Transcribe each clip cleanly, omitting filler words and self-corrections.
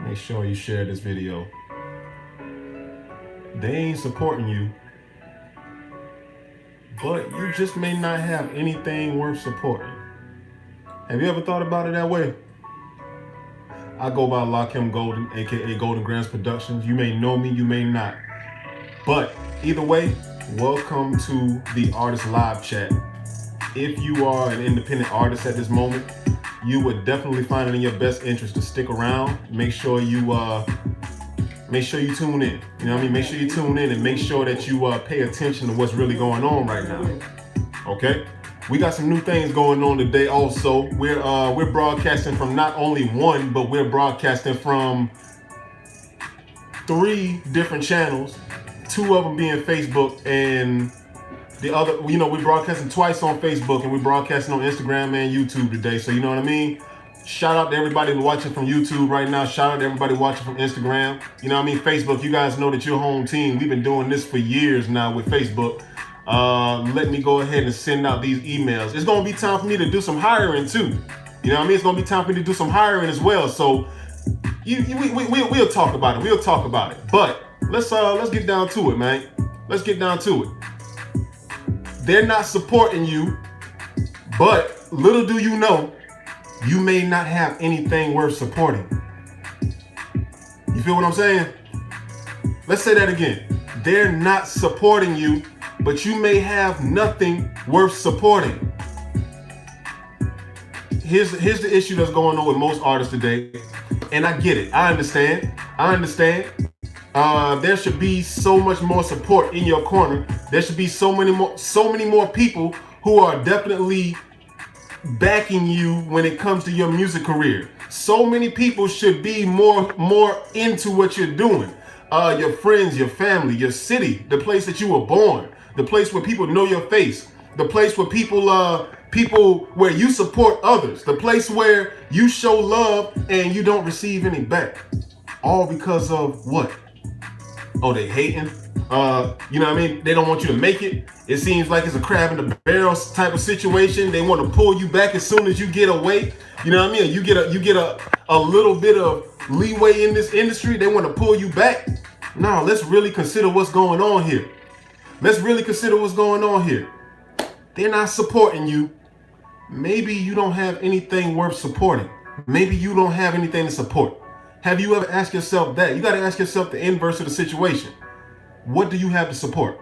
Make sure you share this video. They ain't supporting you, but you just may not have anything worth supporting. Have you ever thought about it that way? I go by Lakim Golden, aka Golden Gramz Productions. You may know me, you may not. But either way, welcome to the Artist Live Chat. If you are an independent artist at this moment, you would definitely find it in your best interest to stick around. Make sure you tune in. You know what I mean? Make sure you tune in and make sure that you pay attention to what's really going on right now. Okay? We got some new things going on today also. We're broadcasting from not only one, but we're broadcasting from 3 different channels. 2 of them being Facebook, and the other, we're broadcasting twice on Facebook, and we're broadcasting on Instagram and YouTube today. So you know what I mean? Shout out to everybody watching from YouTube right now. Shout out to everybody watching from Instagram. You know what I mean? Facebook, you guys know that you're home team. We've been doing this for years now with Facebook. Let me go ahead and send out these emails. It's gonna be time for me to do some hiring too. You know what I mean? It's gonna be time for me to do some hiring as well. So we'll talk about it. We'll talk about it. But let's get down to it, man. Let's get down to it. They're not supporting you, but little do you know, you may not have anything worth supporting. You feel what I'm saying? Let's say that again. They're not supporting you, but you may have nothing worth supporting. Here's the issue that's going on with most artists today, and I get it. I understand. There should be so much more support in your corner. There should be so many more people who are definitely backing you when it comes to your music career. So many people should be more into what you're doing. Your friends, your family, your city, the place that you were born, the place where people know your face, the place where people where you support others, the place where you show love and you don't receive any back. All because of what? Oh, they hating. You know what I mean? They don't want you to make it. It seems like it's a crab in the barrel type of situation. They want to pull you back as soon as you get away. You know what I mean? You get a little bit of leeway in this industry. They want to pull you back. No, let's really consider what's going on here. They're not supporting you. Maybe you don't have anything worth supporting. Maybe you don't have anything to support. Have you ever asked yourself that? You got to ask yourself the inverse of the situation. What do you have to support?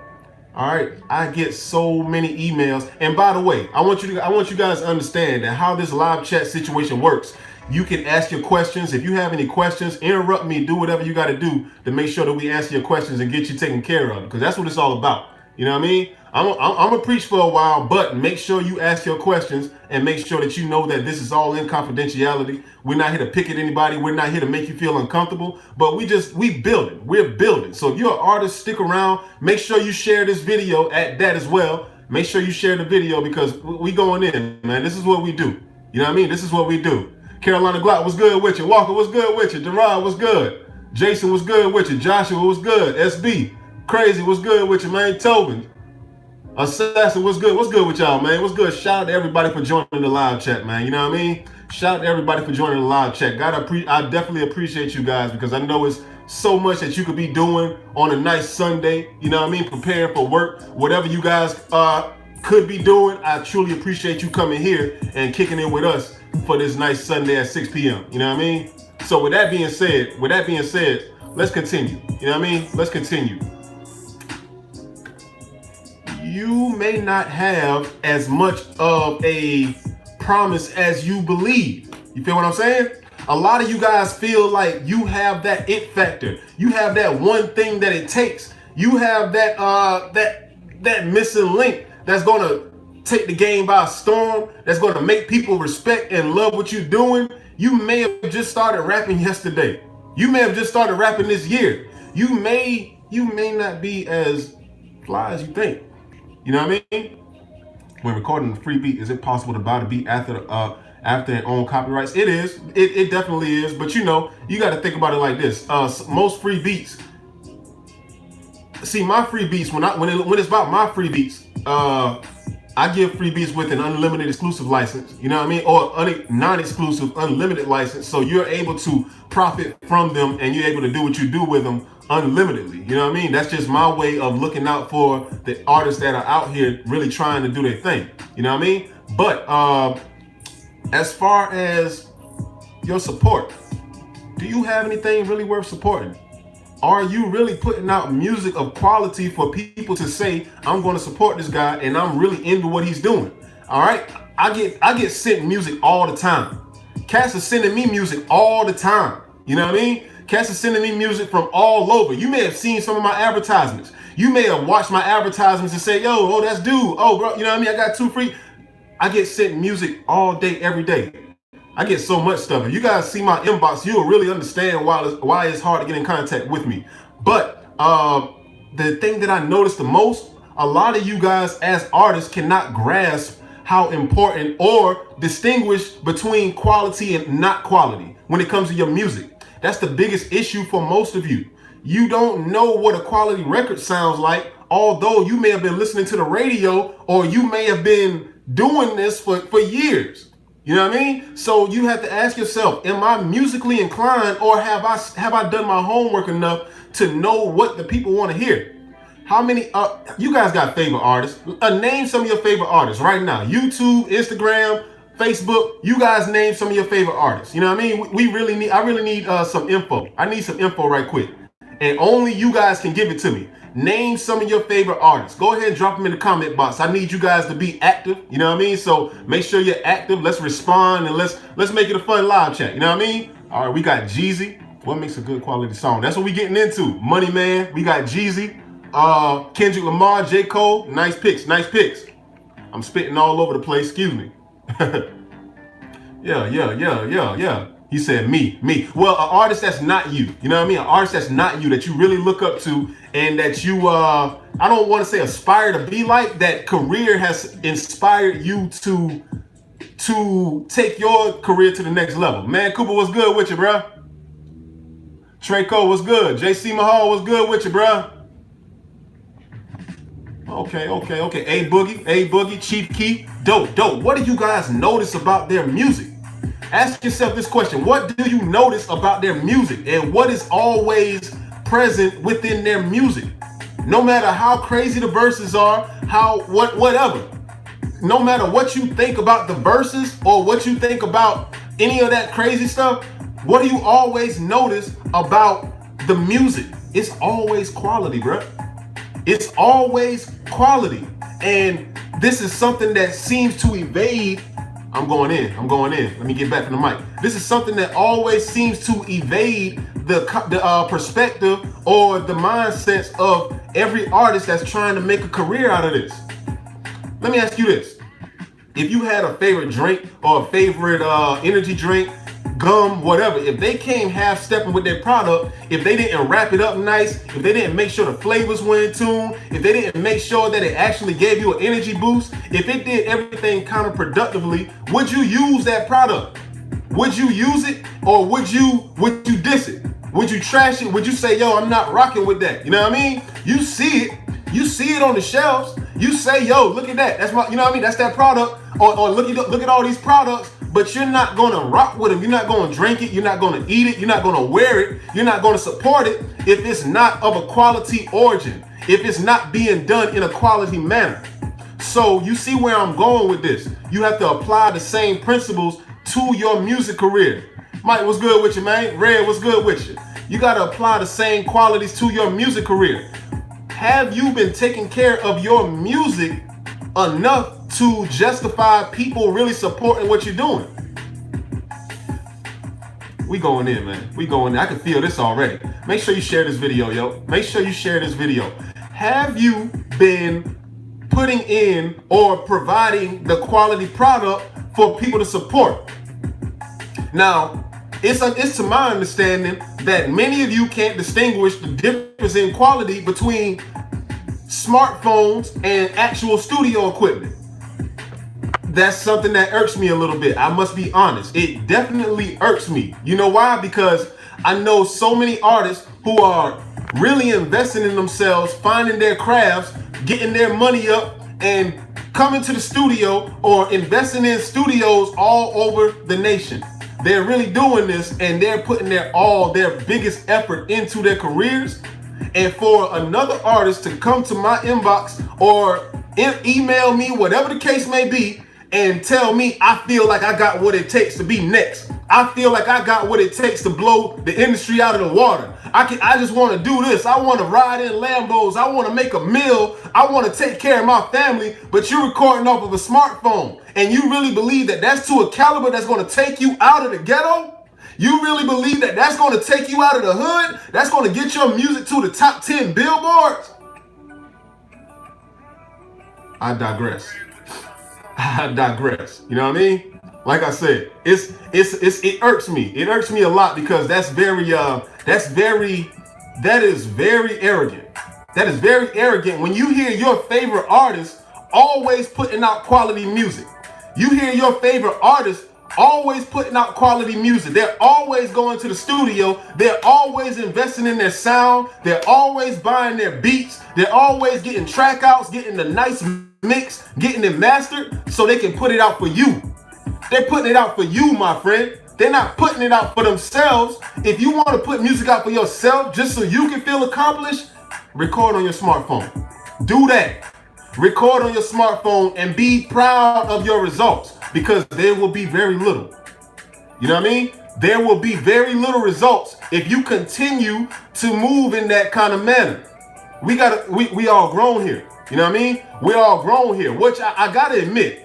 All right, I get so many emails. And by the way, I want you guys to understand that how this live chat situation works. You can ask your questions. If you have any questions, interrupt me, do whatever you got to do to make sure that we answer your questions and get you taken care of, because that's what it's all about. You know what I mean? I'm gonna preach for a while, but make sure you ask your questions and make sure that you know that this is all in confidentiality. We're not here to pick at anybody. We're not here to make you feel uncomfortable, but we're building. So if you're an artist, stick around. Make sure you share this video at that as well. Make sure you share the video, because we going in, man. This is what we do. You know what I mean? This is what we do. Carolina Glock, what's good with you? Walker, what's good with you? Gerard, what's good? Jason, what's good with you? Joshua, what's good? SB, Crazy, what's good with you, man? Tobin, Assassin, what's good? What's good with y'all, man? What's good? Shout out to everybody for joining the live chat, man. You know what I mean? Shout out to everybody for joining the live chat. God, I definitely appreciate you guys, because I know it's so much that you could be doing on a nice Sunday. You know what I mean? Preparing for work, whatever you guys could be doing. I truly appreciate you coming here and kicking in with us for this nice Sunday at 6 p.m. You know what I mean? So with that being said, let's continue. You know what I mean? Let's continue. You may not have as much of a promise as you believe. You feel what I'm saying? A lot of you guys feel like you have that it factor. You have that one thing that it takes. You have that missing link that's gonna take the game by storm, that's gonna make people respect and love what you're doing. You may have just started rapping yesterday. You may have just started rapping this year. You may not be as fly as you think. You know what I mean? When recording a free beat, is it possible to buy the beat after and own copyrights? It is. It definitely is. But you know, you got to think about it like this. Most free beats. See, my free beats, when it's about my free beats, I give free beats with an unlimited exclusive license, you know what I mean? Or non-exclusive unlimited license. So you're able to profit from them and you're able to do what you do with them unlimitedly. You know what I mean? That's just my way of looking out for the artists that are out here really trying to do their thing. You know what I mean? But as far as your support, do you have anything really worth supporting? Are you really putting out music of quality for people to say, I'm going to support this guy and I'm really into what he's doing? All right. I get sent music all the time. Cats are sending me music all the time. You know what I mean? Cats are sending me music from all over. You may have seen some of my advertisements. You may have watched my advertisements and say, yo, oh, that's dude. Oh, bro, you know what I mean? I got 2 free. I get sent music all day, every day. I get so much stuff. If you guys see my inbox, you'll really understand why it's hard to get in contact with me. But the thing that I noticed the most, a lot of you guys as artists cannot grasp how important or distinguish between quality and not quality when it comes to your music. That's the biggest issue for most of you. You don't know what a quality record sounds like, although you may have been listening to the radio or you may have been doing this for years. You know what I mean? So you have to ask yourself, am I musically inclined or have I done my homework enough to know what the people want to hear? How many, you guys got favorite artists? Name some of your favorite artists right now. YouTube, Instagram, Facebook, you guys name some of your favorite artists. You know what I mean? I really need some info. I need some info right quick. And only you guys can give it to me. Name some of your favorite artists. Go ahead and drop them in the comment box. I need you guys to be active. You know what I mean? So make sure you're active. Let's respond and let's make it a fun live chat. You know what I mean? All right, we got Jeezy. What makes a good quality song? That's what we getting into. Money Man. We got Jeezy. Kendrick Lamar, J. Cole. Nice picks. Nice picks. I'm spitting all over the place. Excuse me. Yeah. He said me. Well, an artist that's not you. You know what I mean? An artist that's not you, that you really look up to and that you, I don't want to say aspire to be like, that career has inspired you to take your career to the next level. Man, Cooper, what's good with you, bro? Treyco, what's good? JC Mahal, what's good with you, bro? Okay. A Boogie, Chief Keef, dope. What do you guys notice about their music? Ask yourself this question. What do you notice about their music and what is always present within their music? No matter how crazy the verses are, whatever. No matter what you think about the verses or what you think about any of that crazy stuff, what do you always notice about the music? It's always quality, bro. It's always quality. And this is something that seems to evade. I'm going in. Let me get back from the mic. This is something that always seems to evade the perspective or the mindsets of every artist that's trying to make a career out of this. Let me ask you this. If you had a favorite drink or a favorite energy drink, gum, whatever, if they came half-stepping with their product, if they didn't wrap it up nice, if they didn't make sure the flavors were in tune, if they didn't make sure that it actually gave you an energy boost, if it did everything counterproductively, would you use that product? Would you use it or would you diss it? Would you trash it? Would you say, yo, I'm not rocking with that? You know what I mean? You see it on the shelves. You say, yo, look at that. That's my, you know what I mean? That's that product. Or look at all these products, but you're not gonna rock with them. You're not gonna drink it. You're not gonna eat it. You're not gonna wear it. You're not gonna support it if it's not of a quality origin, if it's not being done in a quality manner. So you see where I'm going with this. You have to apply the same principles to your music career. Mike, what's good with you, man? Red, what's good with you? You gotta apply the same qualities to your music career. Have you been taking care of your music enough to justify people really supporting what you're doing? We going in, man. We going in. I can feel this already. Make sure you share this video, yo. Make sure you share this video. Have you been putting in or providing the quality product for people to support? Now, it's to my understanding that many of you can't distinguish the difference in quality between smartphones and actual studio equipment. That's something that irks me a little bit. I must be honest. It definitely irks me. You know why? Because I know so many artists who are really investing in themselves, finding their crafts, getting their money up, and coming to the studio or investing in studios all over the nation. They're really doing this, and they're putting their biggest effort into their careers. And for another artist to come to my inbox or email me, whatever the case may be, and tell me I feel like I got what it takes to be next. I feel like I got what it takes to blow the industry out of the water. I just want to do this. I want to ride in Lambos. I want to make a meal. I want to take care of my family. But you're recording off of a smartphone, and you really believe that that's to a caliber that's going to take you out of the ghetto? You really believe that that's going to take you out of the hood? That's going to get your music to the top 10 billboards? I digress. I digress. You know what I mean? Like I said, it irks me. It irks me a lot because that is very arrogant. That is very arrogant when you hear your favorite artist always putting out quality music. You hear your favorite artist always putting out quality music. They're always going to the studio. They're always investing in their sound. They're always buying their beats. They're always getting track outs, getting the nice mix, getting it mastered so they can put it out for you. They're putting it out for you, my friend. They're not putting it out for themselves. If you want to put music out for yourself just so you can feel accomplished, record on your smartphone. Do that. Record on your smartphone and be proud of your results, because there will be very little. You know what I mean? There will be very little results if you continue to move in that kind of manner. We all grown here. You know what I mean? We all grown here, which I gotta admit,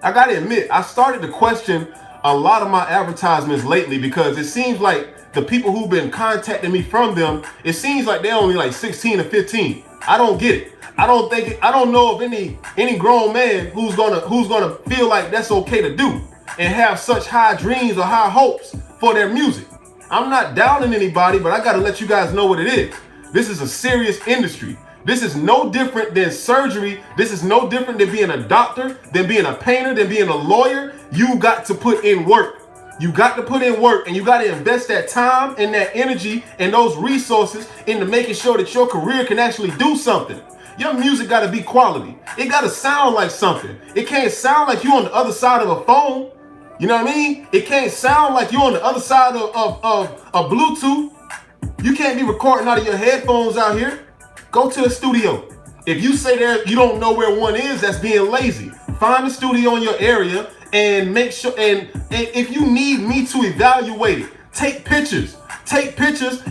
I started to question a lot of my advertisements lately, because it seems like the people who've been contacting me from them, it seems like they're only like 16 or 15. I don't get it. I don't know of any grown man who's gonna feel like that's okay to do and have such high dreams or high hopes for their music. I'm not downing anybody, but I gotta let you guys know what it is. This is a serious industry. This is no different than surgery. This is no different than being a doctor, than being a painter, than being a lawyer. You got to put in work. You got to put in work, and you got to invest that time and that energy and those resources into making sure that your career can actually do something. Your music got to be quality. It got to sound like something. It can't sound like you on the other side of a phone. You know what I mean? It can't sound like you on the other side of Bluetooth. You can't be recording out of your headphones out here. Go to a studio. If you say there you don't know where one is, that's being lazy. Find a studio in your area and make sure, and if you need me to evaluate it, take pictures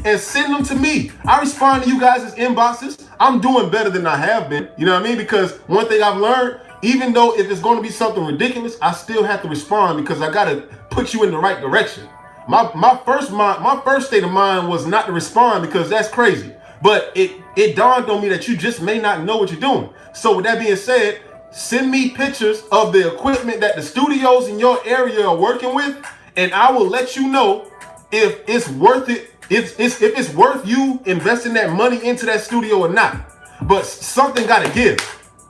and send them to me. I respond to you guys' inboxes. I'm doing better than I have been. You know what I mean? Because one thing I've learned, even though if it's going to be something ridiculous, I still have to respond, because I got to put you in the right direction. My first state of mind was not to respond, because that's crazy. But it dawned on me that you just may not know what you're doing. So with that being said, send me pictures of the equipment that the studios in your area are working with, and I will let you know if it's worth it, if it's worth you investing that money into that studio or not. But something got to give.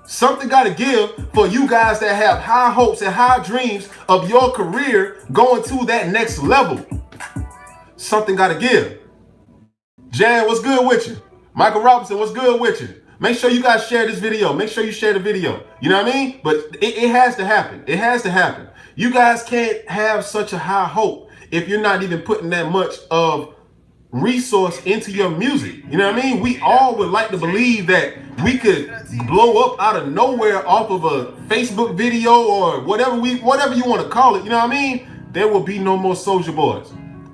Something got to give for you guys that have high hopes and high dreams of your career going to that next level. Something got to give. Jan, what's good with you? Michael Robinson, what's good with you? Make sure you guys share this video. Make sure you share the video. You know what I mean? But it has to happen. It has to happen. You guys can't have such a high hope if you're not even putting that much of resource into your music. You know what I mean? We all would like to believe that we could blow up out of nowhere off of a Facebook video or whatever you want to call it. You know what I mean? There will be no more Soulja Boys.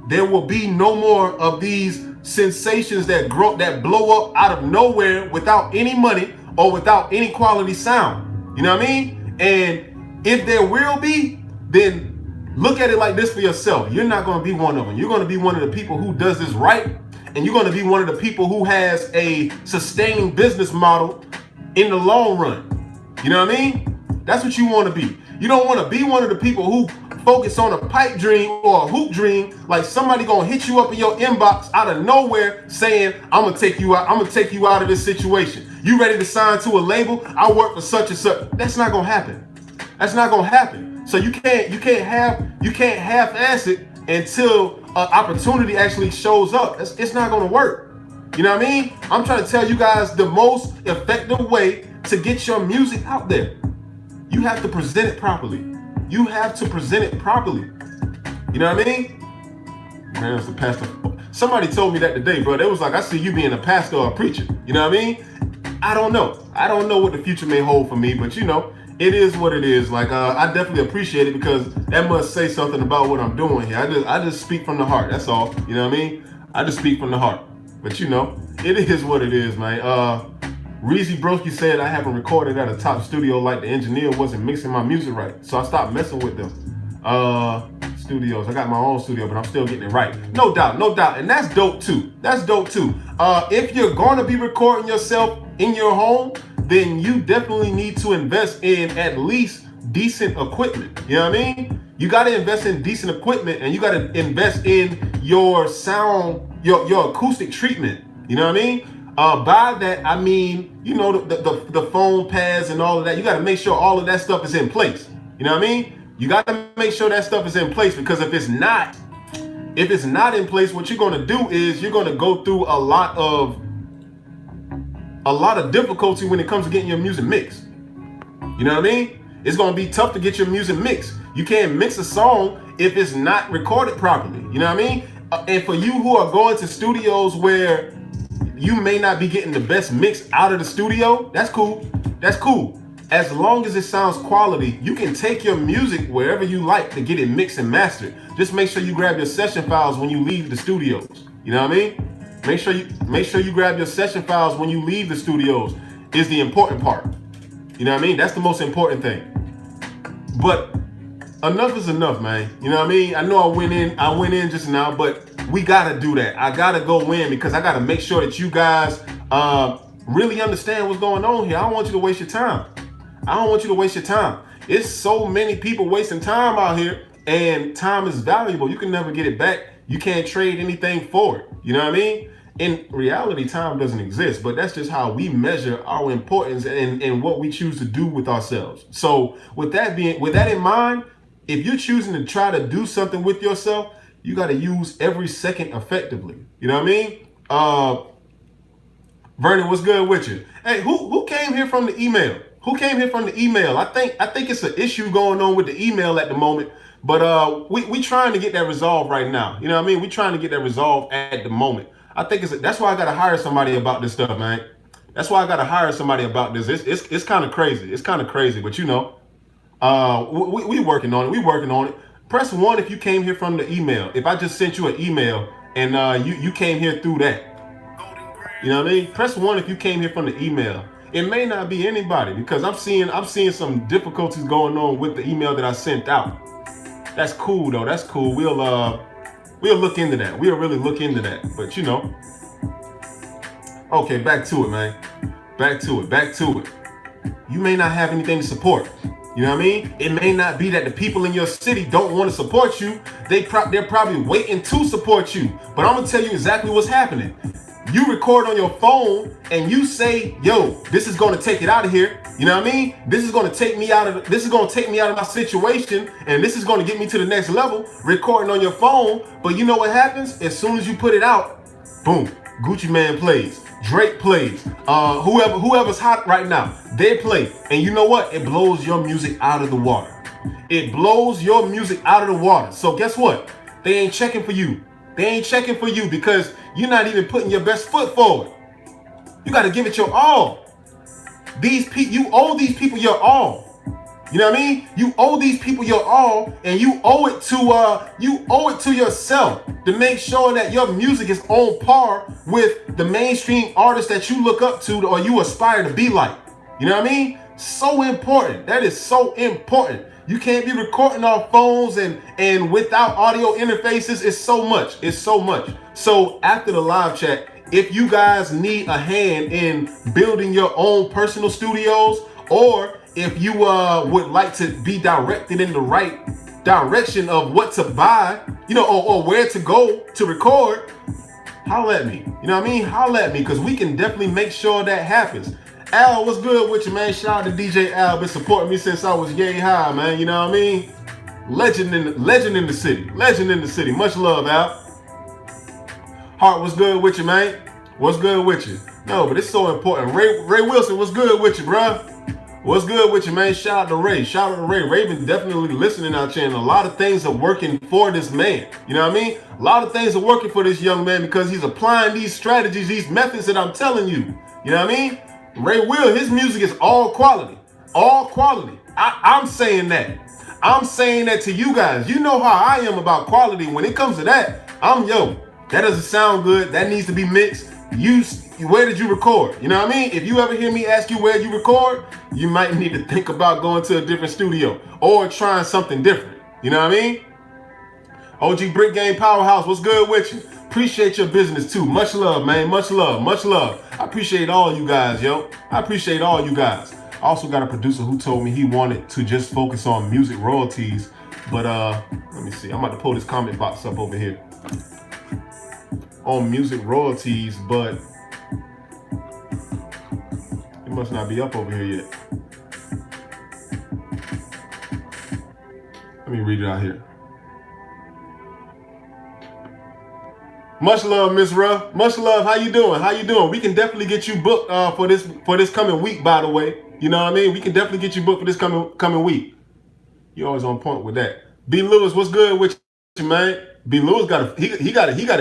There will be no more of these sensations that blow up out of nowhere without any money or without any quality sound. You know what I mean? And if there will be, then look at it like this for yourself. You're not going to be one of them. You're going to be one of the people who does this right, and you're going to be one of the people who has a sustaining business model in the long run. You know what I mean? That's what you want to be. You don't want to be one of the people who focus on a pipe dream or a hoop dream, like somebody gonna hit you up in your inbox out of nowhere saying, I'm gonna take you out of this situation. You ready to sign to a label? I work for such and such. That's not gonna happen. That's not gonna happen. So you can't half-ass it until an opportunity actually shows up. It's not gonna work. You know what I mean? I'm trying to tell you guys the most effective way to get your music out there. You have to present it properly. You have to present it properly. You know what I mean? Man, it's the pastor. Somebody told me that today, bro. They was like, I see you being a pastor or a preacher. You know what I mean? I don't know. I don't know what the future may hold for me, but you know, it is what it is. Like, I definitely appreciate it because that must say something about what I'm doing here. I just speak from the heart. That's all. You know what I mean? I just speak from the heart. But you know, it is what it is, man. Reezy Broski said I haven't recorded at a top studio like the engineer wasn't mixing my music right, so I stopped messing with them. Studios. I got my own studio, but I'm still getting it right. No doubt, no doubt. And that's dope too. That's dope too. If you're going to be recording yourself in your home, then you definitely need to invest in at least decent equipment. You know what I mean? You got to invest in decent equipment and you got to invest in your sound, your acoustic treatment. You know what I mean? By that, I mean, you know, the foam pads and all of that. You got to make sure all of that stuff is in place. You know what I mean? You got to make sure that stuff is in place because if it's not in place, what you're going to do is you're going to go through a lot of difficulty when it comes to getting your music mixed. You know what I mean? It's going to be tough to get your music mixed. You can't mix a song if it's not recorded properly. You know what I mean? And for you who are going to studios where you may not be getting the best mix out of the studio, that's cool. That's cool. As long as it sounds quality, you can take your music wherever you like to get it mixed and mastered. Just make sure you grab your session files when you leave the studios. You know what I mean? Make sure you grab your session files when you leave the studios is the important part. You know what I mean? That's the most important thing. But enough is enough, man. You know what I mean? I know I went in just now, but we gotta do that. I gotta go in because I gotta make sure that you guys really understand what's going on here. I don't want you to waste your time. I don't want you to waste your time. It's so many people wasting time out here, and time is valuable. You can never get it back. You can't trade anything for it. You know what I mean? In reality, time doesn't exist, but that's just how we measure our importance and what we choose to do with ourselves. So with that in mind, if you're choosing to try to do something with yourself, you got to use every second effectively. You know what I mean? Vernon, what's good with you? Hey, who came here from the email? Who came here from the email? I think it's an issue going on with the email at the moment, but we trying to get that resolved right now. You know what I mean? We trying to get that resolved at the moment. I think that's why I got to hire somebody about this stuff, man. That's why I got to hire somebody about this. It's kind of crazy. It's kind of crazy, but you know, we working on it. We working on it. Press 1 if you came here from the email. If I just sent you an email and you came here through that. You know what I mean? Press 1 if you came here from the email. It may not be anybody because I'm seeing some difficulties going on with the email that I sent out. That's cool though. That's cool. We'll look into that. We'll really look into that. But you know. Okay, back to it, man. Back to it. You may not have anything to support. You know what I mean? It may not be that the people in your city don't want to support you. They're probably waiting to support you. But I'm gonna tell you exactly what's happening. You record on your phone and you say, yo, this is going to take it out of here. You know what I mean? This is going to take me out of my situation and this is going to get me to the next level, recording on your phone. But you know what happens? As soon as you put it out, boom, Gucci Mane plays, Drake plays, whoever's hot right now, they play. And you know what? It blows your music out of the water. It blows your music out of the water. So guess what? They ain't checking for you. They ain't checking for you because you're not even putting your best foot forward. You got to give it your all. You owe these people your all. You know what I mean? You owe these people your all, and you owe it to yourself to make sure that your music is on par with the mainstream artists that you look up to or you aspire to be like. You know what I mean? So important. That is so important. You can't be recording off phones and without audio interfaces. It's so much. It's so much. So after the live chat, if you guys need a hand in building your own personal studios, or if you would like to be directed in the right direction of what to buy, you know, or where to go to record, holla at me. You know what I mean? Holla at me because we can definitely make sure that happens. Al, what's good with you, man? Shout out to DJ Al, been supporting me since I was yay high, man. You know what I mean? Legend in the city. Legend in the city. Much love, Al. Heart, what's good with you, man? What's good with you? No, but it's so important. Ray Wilson, what's good with you, bruh? What's good with you, man? Shout out to Ray. Shout out to Ray. Ray been definitely listening out here, and a lot of things are working for this man. You know what I mean? A lot of things are working for this young man because he's applying these strategies, these methods that I'm telling you. You know what I mean? Ray Will, his music is all quality. All quality. I'm saying that. I'm saying that to you guys. You know how I am about quality. When it comes to that, that doesn't sound good. That needs to be mixed. Where did you record? You know what I mean? If you ever hear me ask you where you record, you might need to think about going to a different studio or trying something different. You know what I mean? OG Brick Game Powerhouse, what's good with you? Appreciate your business too. Much love, man. Much love. Much love. I appreciate all you guys, yo. I appreciate all you guys. I also got a producer who told me he wanted to just focus on music royalties. But let me see. I'm about to pull this comment box up over here. On music royalties, but it must not be up over here yet. Let me read it out here. Much love, Miss Ruff. Much love. How you doing? How you doing? We can definitely get you booked for this coming week, by the way. You know what I mean? We can definitely get you booked for this coming week. You always on point with that. B. Lewis, what's good with you, man? B. Lewis got a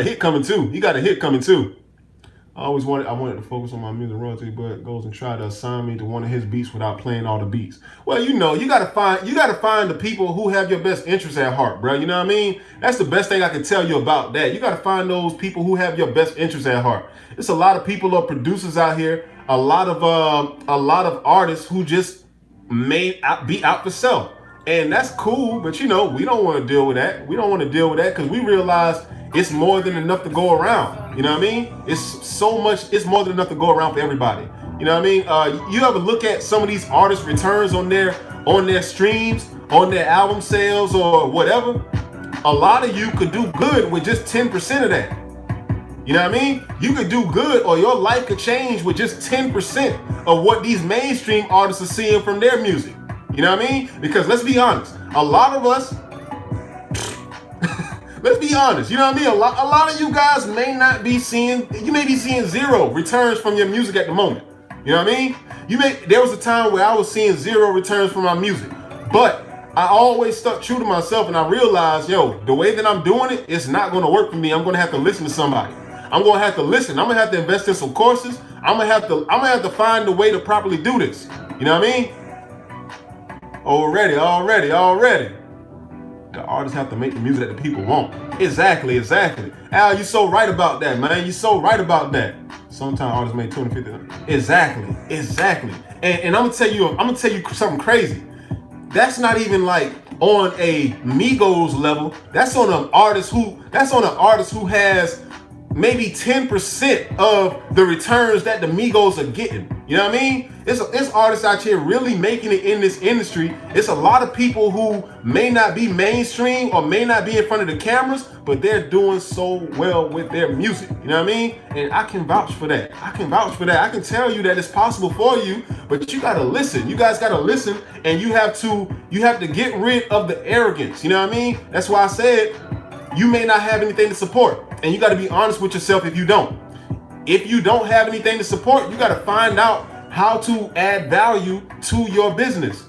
hit coming too. He got a hit coming too. I wanted to focus on my music royalty, but goes and try to assign me to one of his beats without playing all the beats. Well, you gotta find the people who have your best interests at heart, bro. You know what I mean? That's the best thing I can tell you about that. You gotta find those people who have your best interests at heart. It's a lot of people or producers out here, a lot of artists who just be out for self. And that's cool, but we don't want to deal with that. We don't want to deal with that because we realize it's more than enough to go around. You know what I mean? It's more than enough to go around for everybody. You know what I mean? You ever look at some of these artists' returns on their streams, on their album sales or whatever? A lot of you could do good with just 10% of that. You know what I mean? You could do good or your life could change with just 10% of what these mainstream artists are seeing from their music. You know what I mean? Because let's be honest, a lot of us, let's be honest, you know what I mean? A lot of you guys may be seeing zero returns from your music at the moment. You know what I mean? There was a time where I was seeing zero returns from my music, but I always stuck true to myself and I realized, the way that I'm doing it, it's not going to work for me. I'm going to have to listen to somebody. I'm going to have to listen. I'm going to have to invest in some courses. I'm going to have to find a way to properly do this. You know what I mean? Already. The artists have to make the music that the people want. Exactly. Al, you're so right about that, man. You're so right about that. Sometimes artists make 20, 50. Exactly. And I'm gonna tell you something crazy. That's not even like on a Migos level. That's on an artist who has maybe 10% of the returns that the Migos are getting. You know what I mean? It's artists out here really making it in this industry. It's a lot of people who may not be mainstream or may not be in front of the cameras, but they're doing so well with their music. You know what I mean? And I can vouch for that. I can tell you that it's possible for you, but you gotta listen. You guys gotta listen, and you have to get rid of the arrogance. You know what I mean? That's why I said you may not have anything to support, and you got to be honest with yourself if you don't. If you don't have anything to support, you got to find out how to add value to your business.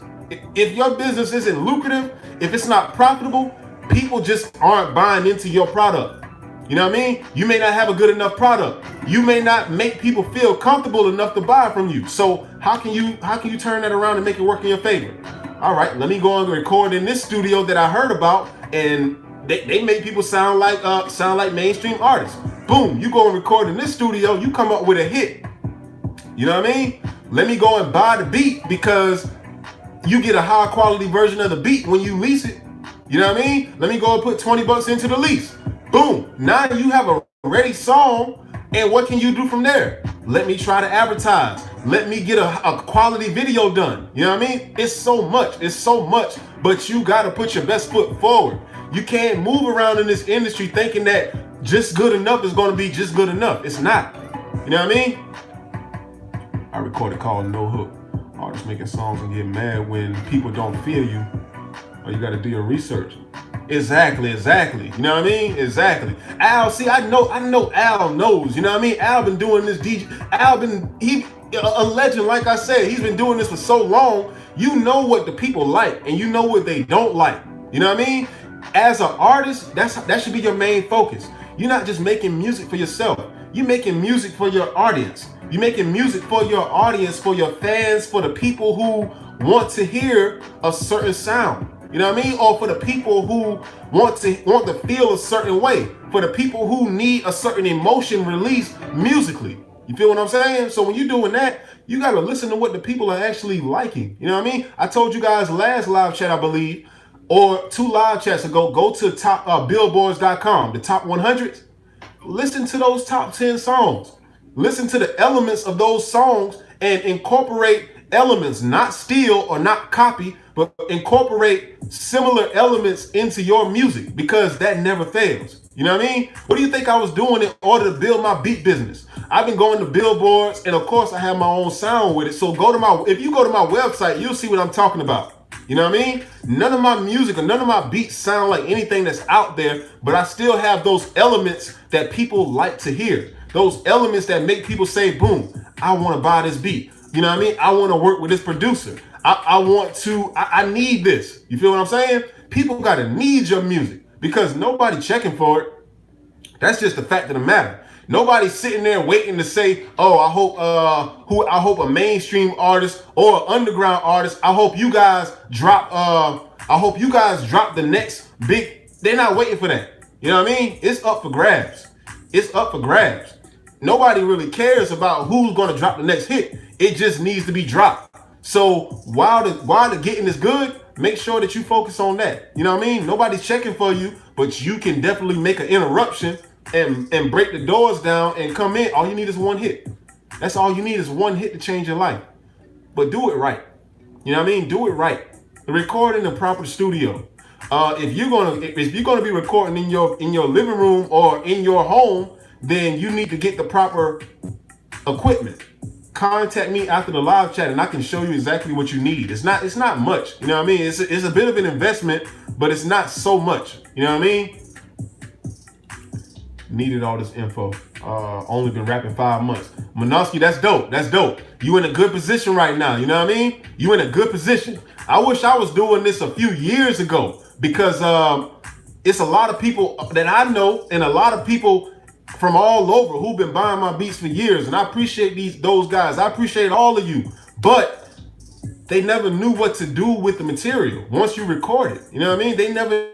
If your business isn't lucrative, if it's not profitable, people just aren't buying into your product. You know what I mean? You may not have a good enough product. You may not make people feel comfortable enough to buy from you. So how can you turn that around and make it work in your favor? All right, let me go and record in this studio that I heard about, and they make people sound like mainstream artists. Boom, you go and record in this studio, you come up with a hit. You know what I mean? Let me go and buy the beat because you get a high quality version of the beat when you lease it. You know what I mean? Let me go and put $20 into the lease. Boom, now you have a ready song, and what can you do from there? Let me try to advertise. Let me get a quality video done. You know what I mean? It's so much, but you gotta put your best foot forward. You can't move around in this industry thinking that just good enough is going to be just good enough. It's not. You know what I mean? I recorded called No Hook. Artists making songs and get mad when people don't feel you, or you got to do your research. Exactly. You know what I mean? Exactly. Al, see, I know Al knows, you know what I mean? Al been doing this DJ. He a legend, like I said, he's been doing this for so long. You know what the people like and you know what they don't like. You know what I mean? As an artist, that should be your main focus. You're not just making music for yourself. You're making music for your audience. You're making music for your audience, for your fans, for the people who want to hear a certain sound. You know what I mean? Or for the people who want to feel a certain way. For the people who need a certain emotion released musically. You feel what I'm saying? So when you're doing that, you got to listen to what the people are actually liking. You know what I mean? I told you guys last live chat, I believe, or 2 live chats ago, go to top billboards.com, the top 100s. Listen to those top 10 songs. Listen to the elements of those songs and incorporate elements, not steal or not copy, but incorporate similar elements into your music, because that never fails. You know what I mean? What do you think I was doing in order to build my beat business? I've been going to billboards, and of course I have my own sound with it. So if you go to my website, you'll see what I'm talking about. You know what I mean? None of my music or none of my beats sound like anything that's out there, but I still have those elements that people like to hear. Those elements that make people say, boom, I want to buy this beat. You know what I mean? I want to work with this producer. I need this. You feel what I'm saying? People got to need your music because nobody checking for it. That's just the fact of the matter. Nobody's sitting there waiting to say, oh, I hope a mainstream artist or an underground artist, I hope you guys drop the next big. They're not waiting for that. You know what I mean? It's up for grabs. Nobody really cares about who's going to drop the next hit. It just needs to be dropped. So while the getting is good, make sure that you focus on that. You know what I mean? Nobody's checking for you, but you can definitely make an interruption and break the doors down and come in. All you need is one hit. That's all you need is one hit to change your life. But do it right. You know what I mean? Do it right. Record in the proper studio. If you're gonna be recording in your living room or in your home, then you need to get the proper equipment. Contact me after the live chat and I can show you exactly what you need. It's not much. You know what I mean? It's a bit of an investment, but it's not so much. You know what I mean? Needed all this info. Only been rapping 5 months. Manoski, that's dope. You in a good position right now. You know what I mean? You in a good position. I wish I was doing this a few years ago because it's a lot of people that I know and a lot of people from all over who've been buying my beats for years, and I appreciate those guys. I appreciate all of you, but they never knew what to do with the material once you record it. You know what I mean? They never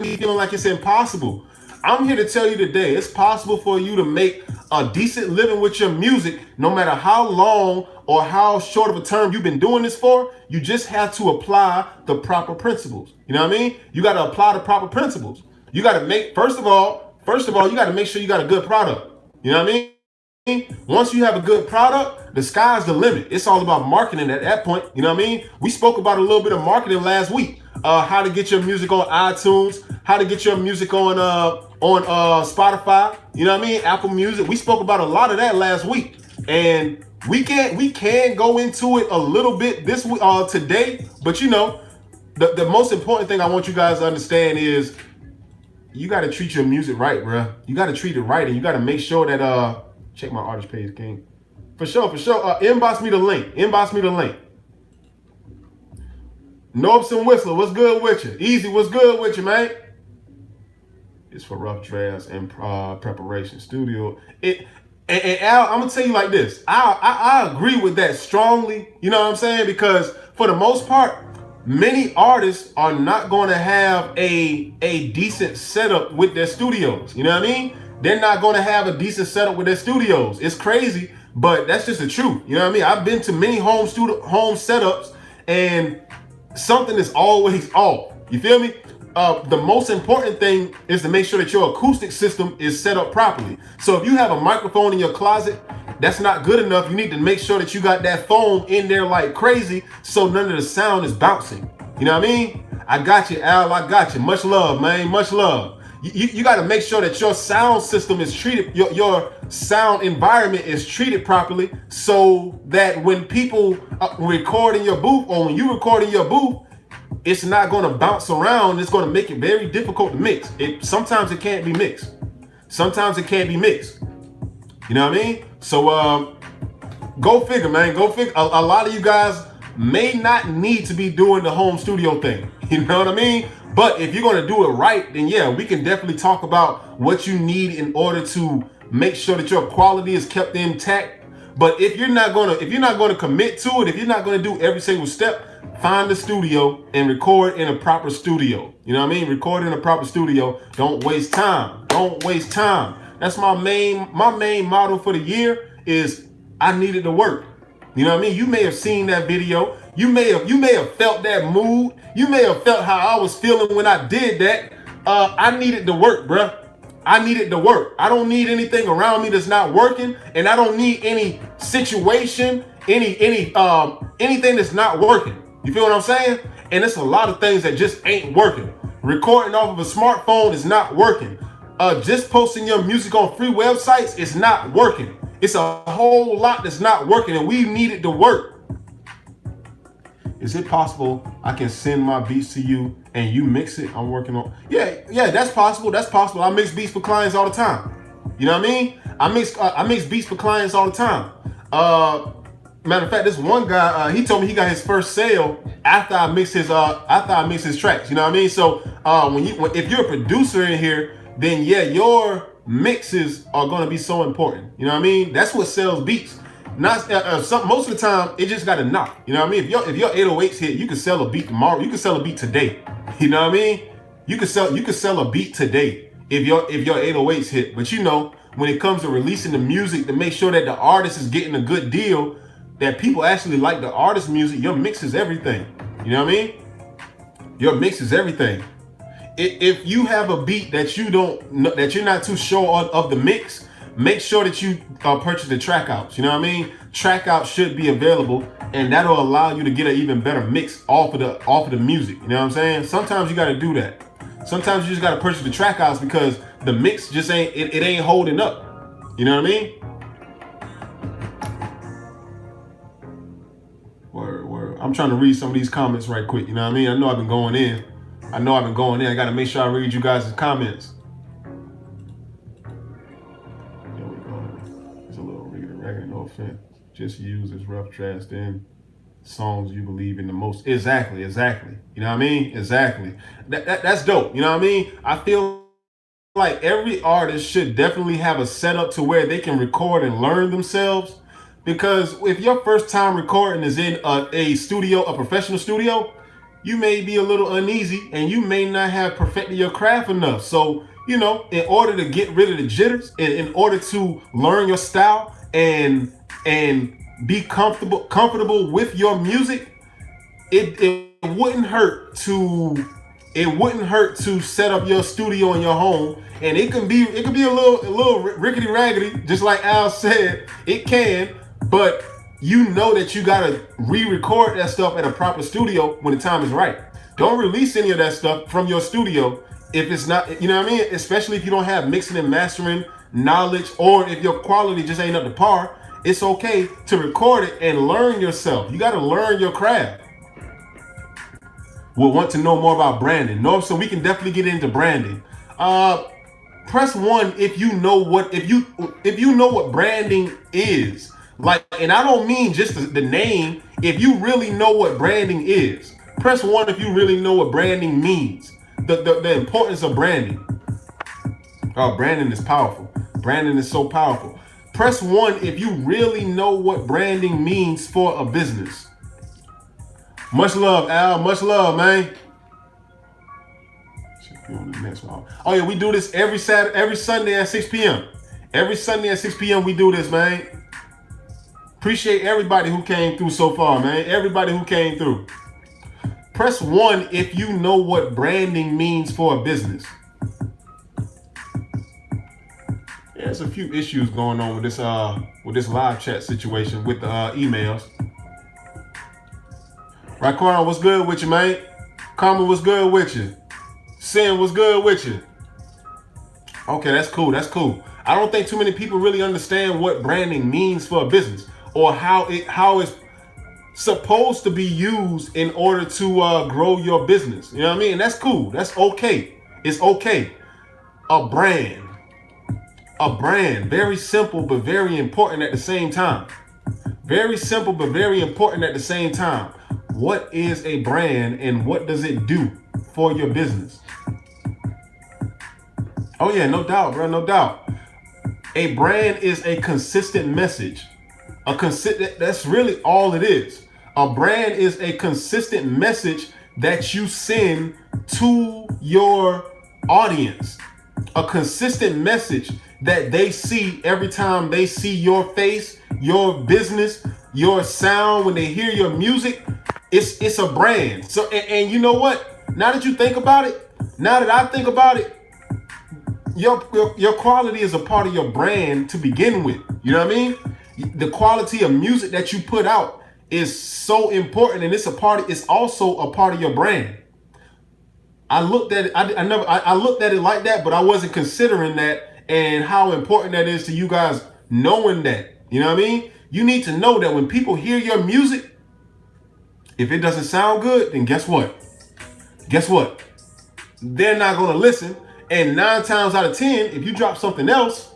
feeling like it's impossible. I'm here to tell you today, it's possible for you to make a decent living with your music, no matter how long or how short of a term you've been doing this for. You just have to apply the proper principles. You know what I mean? You got to apply the proper principles. You got to make, first of all, you got to make sure you got a good product. You know what I mean? Once you have a good product, the sky's the limit. It's all about marketing at that point. You know what I mean? We spoke about a little bit of marketing last week. How to get your music on iTunes, how to get your music on Spotify, you know what I mean? Apple Music. We spoke about a lot of that last week. And we can go into it a little bit this week today, but you know, the most important thing I want you guys to understand is you got to treat your music right, bro. You got to treat it right, and you got to make sure that check my artist page, King. For sure. Inbox me the link. Nobson Whistler, what's good with you? Easy, what's good with you, man? It's for rough drafts and preparation studio. And Al, I'm gonna tell you like this. I agree with that strongly. You know what I'm saying? Because for the most part, many artists are not going to have a decent setup with their studios. You know what I mean? They're not going to have a decent setup with their studios. It's crazy, but that's just the truth. You know what I mean? I've been to many home setups, and something is always off. You feel me? The most important thing is to make sure that your acoustic system is set up properly. So if you have a microphone in your closet, that's not good enough. You need to make sure that you got that foam in there like crazy so none of the sound is bouncing. You know what I mean? I got you, Al. I got you. Much love, man. Much love. You got to make sure that your sound system is treated, your sound environment is treated properly, so that when people record in your booth, or when you record in your booth, it's not going to bounce around. It's going to make it very difficult to mix. Sometimes it can't be mixed. Sometimes it can't be mixed. You know what I mean? So go figure, man. Go figure. A lot of you guys may not need to be doing the home studio thing. You know what I mean? But if you're going to do it right, then yeah, we can definitely talk about what you need in order to make sure that your quality is kept intact. But if you're not going to commit to it, if you're not going to do every single step, find a studio and record in a proper studio. You know what I mean? Record in a proper studio. Don't waste time. Don't waste time. That's my main motto for the year is I needed to work. You know what I mean? You may have seen that video. You may have felt that mood. You may have felt how I was feeling when I did that. I needed to work, bruh. I needed to work. I don't need anything around me that's not working, and I don't need any situation, anything that's not working. You feel what I'm saying? And it's a lot of things that just ain't working. Recording off of a smartphone is not working. Just posting your music on free websites is not working. It's a whole lot that's not working, and we need it to work. Is it possible I can send my beats to you and you mix it? I'm working on. Yeah, that's possible. That's possible. I mix beats for clients all the time. You know what I mean? I mix beats for clients all the time. Matter of fact, this one guy, he told me he got his first sale after I mix his tracks. You know what I mean? So if you're a producer in here, then yeah, your mixes are gonna be so important. You know what I mean? That's what sells beats. Not most of the time it just got to knock. You know what I mean? If your 808s hit, you can sell a beat tomorrow. You can sell a beat today. You know what I mean? You can sell a beat today if your 808s hit. But you know, when it comes to releasing the music, to make sure that the artist is getting a good deal, that people actually like the artist's music, your mix is everything. You know what I mean? Your mix is everything. If you have a beat that you're not too sure of the mix, make sure that you purchase the track outs. You know what I mean? Track outs should be available, and that'll allow you to get an even better mix off of the music. You know what I'm saying? Sometimes you got to do that. Sometimes you just got to purchase the track outs because the mix just ain't holding up. You know what I mean? Word. I'm trying to read some of these comments right quick. You know what I mean? I know I've been going in. I got to make sure I read you guys' comments. No offense. Just use as rough draft in songs you believe in the most. Exactly. You know what I mean? Exactly. That's dope. You know what I mean? I feel like every artist should definitely have a setup to where they can record and learn themselves. Because if your first time recording is in a studio, a professional studio, you may be a little uneasy and you may not have perfected your craft enough. So, you know, in order to get rid of the jitters, in order to learn your style, and be comfortable with your music, it wouldn't hurt to set up your studio in your home, and it can be a little rickety raggedy, just like Al said. It can, but you know that you gotta re-record that stuff at a proper studio when the time is right. Don't release any of that stuff from your studio if it's not, you know what I mean? Especially if you don't have mixing and mastering knowledge, or if your quality just ain't up to par. It's okay to record it and learn yourself. You got to learn your craft. We'll want to know more about branding. No, so we can definitely get into branding. Press 1 if you know what branding is. Like, and I don't mean just the name. If you really know what branding is, press 1 if you really know what branding means. The importance of branding. Oh, branding is powerful. Branding is so powerful. Press 1 if you really know what branding means for a business. Much love, Al. Much love, man. Oh yeah, we do this every Sunday at 6 p.m. Every Sunday at 6 p.m. we do this, man. Appreciate everybody who came through so far, man. Everybody who came through. Press 1 if you know what branding means for a business. There's a few issues going on with this live chat situation with the emails. Raquan, what's good with you, man? Karma, what's good with you? Sin, what's good with you? Okay, that's cool. That's cool. I don't think too many people really understand what branding means for a business or how it's supposed to be used in order to grow your business. You know what I mean? And that's cool. That's okay. It's okay. A brand. A brand. Very simple but very important at the same time. Very simple but very important at the same time. What is a brand and what does it do for your business? Oh yeah, no doubt, bro, no doubt. A brand is a consistent message. That's really all it is. A brand is a consistent message that you send to your audience. A consistent message that they see every time they see your face, your business, your sound, when they hear your music. It's a brand. So and you know what? Now that you think about it, now that I think about it, your quality is a part of your brand to begin with. You know what I mean? The quality of music that you put out is so important, and it's also a part of your brand. I looked at it, I looked at it like that, but I wasn't considering that and how important that is to you guys knowing that. You know what I mean? You need to know that when people hear your music, if it doesn't sound good, then guess what? Guess what? They're not going to listen. And 9 times out of 10, if you drop something else,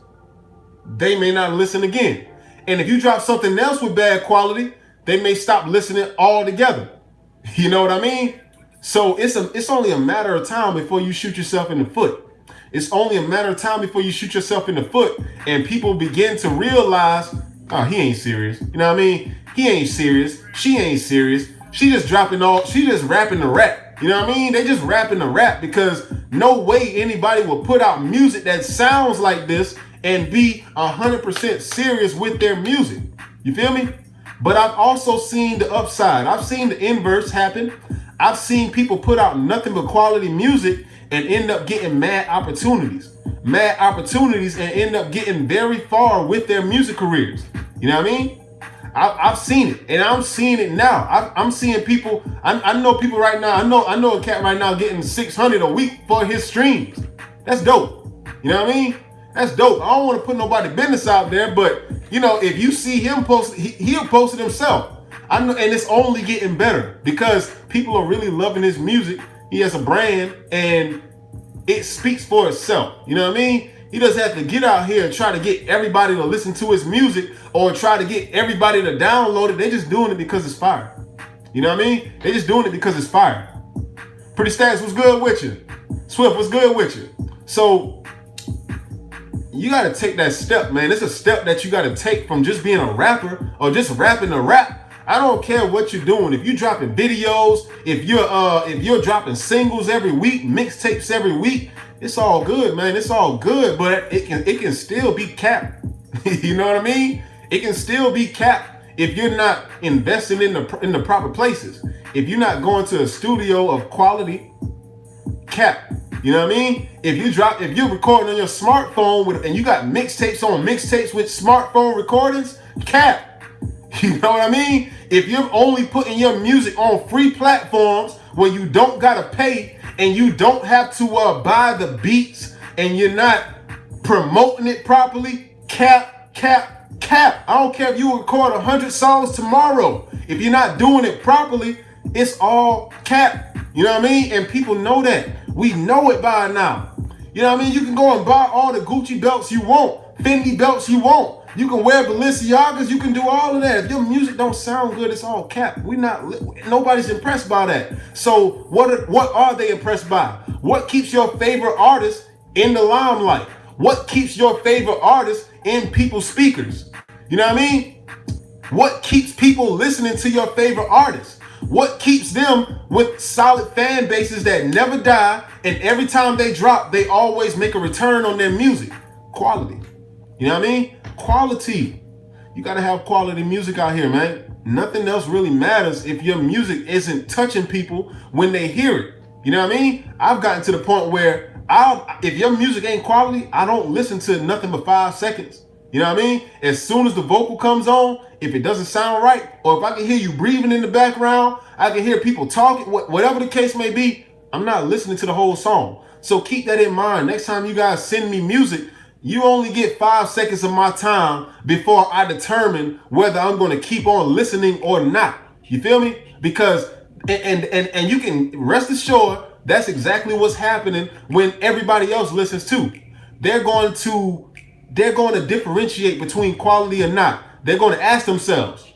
they may not listen again. And if you drop something else with bad quality, they may stop listening altogether. You know what I mean? So it's only a matter of time before you shoot yourself in the foot. It's only a matter of time before you shoot yourself in the foot and people begin to realize, oh, he ain't serious. You know what I mean? He ain't serious. She ain't serious. She just rapping the rap. You know what I mean? They just rapping the rap because no way anybody will put out music that sounds like this and be 100% serious with their music. You feel me? But I've also seen the upside. I've seen the inverse happen. I've seen people put out nothing but quality music and end up getting mad opportunities and end up getting very far with their music careers. You know what I mean? I've seen it, and I'm seeing it now. I'm seeing people. I know people right now. I know a cat right now getting 600 a week for his streams. That's dope. You know what I mean? That's dope. I don't want to put nobody business out there, but you know, if you see him post, he'll post it himself. I know, and it's only getting better because people are really loving his music. He has a brand, and it speaks for itself. You know what I mean? He doesn't have to get out here and try to get everybody to listen to his music or try to get everybody to download it. They're just doing it because it's fire. You know what I mean? They're just doing it because it's fire. Pretty Stats, what's good with you? Swift, what's good with you? So you got to take that step, man. It's a step that you got to take from just being a rapper or just rapping a rap. I don't care what you're doing. If you're dropping videos, if you're dropping singles every week, mixtapes every week, it's all good, man. It's all good, but it can still be capped. You know what I mean? It can still be capped if you're not investing in the proper places. If you're not going to a studio of quality, cap. You know what I mean? If you're recording on your smartphone and you got mixtapes with smartphone recordings, cap. You know what I mean? If you're only putting your music on free platforms where you don't gotta pay and you don't have to buy the beats and you're not promoting it properly, cap. I don't care if you record 100 songs tomorrow. If you're not doing it properly, it's all cap. You know what I mean? And people know that. We know it by now. You know what I mean? You can go and buy all the Gucci belts you want, Fendi belts you want. You can wear Balenciagas. You can do all of that. If your music don't sound good, it's all cap. Nobody's impressed by that. So what are they impressed by? What keeps your favorite artist in the limelight? What keeps your favorite artist in people's speakers? You know what I mean? What keeps people listening to your favorite artist? What keeps them with solid fan bases that never die, and every time they drop, they always make a return on their music? Quality. You know what I mean? Quality. You gotta have quality music out here, man. Nothing else really matters if your music isn't touching people when they hear it. You know what I mean? I've gotten to the point where if your music ain't quality, I don't listen to nothing but 5 seconds. You know what I mean? As soon as the vocal comes on, if it doesn't sound right, or if I can hear you breathing in the background, I can hear people talking, whatever the case may be, I'm not listening to the whole song. So keep that in mind. Next time you guys send me music, you only get 5 seconds of my time before I determine whether I'm going to keep on listening or not. You feel me? Because and you can rest assured that's exactly what's happening when everybody else listens too. They're going to differentiate between quality or not. They're going to ask themselves,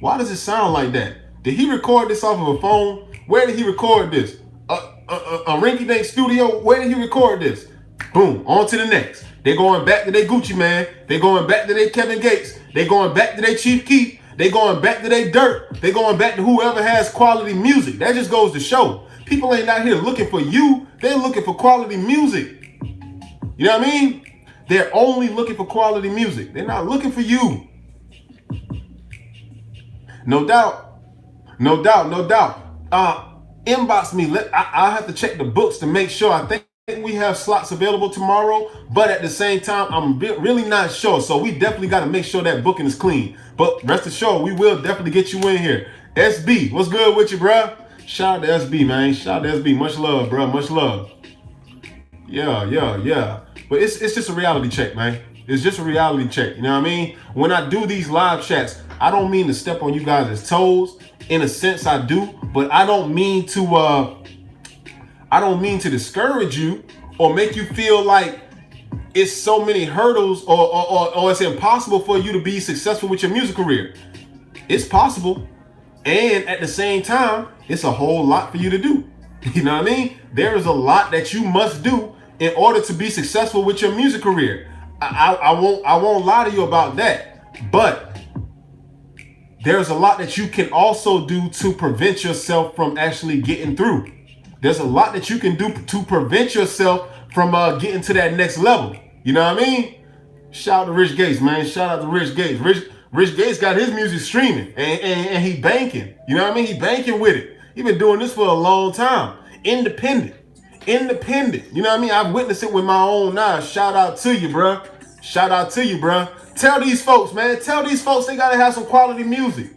why does it sound like that? Did he record this off of a phone? Where did he record this? A rinky-dink studio? Where did he record this? Boom, on to the next. They're going back to their Gucci Man. They're going back to their Kevin Gates. They're going back to their Chief Keef. They're going back to their Dirt. They're going back to whoever has quality music. That just goes to show. People ain't out here looking for you. They're looking for quality music. You know what I mean? They're only looking for quality music. They're not looking for you. No doubt. No doubt. No doubt. Inbox me. I have to check the books to make sure. I think we have slots available tomorrow, but at the same time, I'm really not sure. So we definitely got to make sure that booking is clean. But rest assured, we will definitely get you in here. SB, what's good with you, bruh? Shout out to SB, man. Shout out to SB. Much love, bro. Much love. Yeah. But it's just a reality check, man. It's just a reality check. You know what I mean? When I do these live chats, I don't mean to step on you guys' toes. In a sense, I do, but I don't mean to discourage you or make you feel like it's so many hurdles or it's impossible for you to be successful with your music career. It's possible. And at the same time, it's a whole lot for you to do. You know what I mean? There is a lot that you must do in order to be successful with your music career. I won't lie to you about that. But there's a lot that you can also do to prevent yourself from actually getting through. There's a lot that you can do to prevent yourself from getting to that next level. You know what I mean? Shout out to Rich Gates, man. Shout out to Rich Gates. Rich Gates got his music streaming and he banking. You know what I mean? He banking with it. He been doing this for a long time. Independent. You know what I mean? I've witnessed it with my own eyes. Shout out to you, bruh. Tell these folks, man. Tell these folks they gotta have some quality music.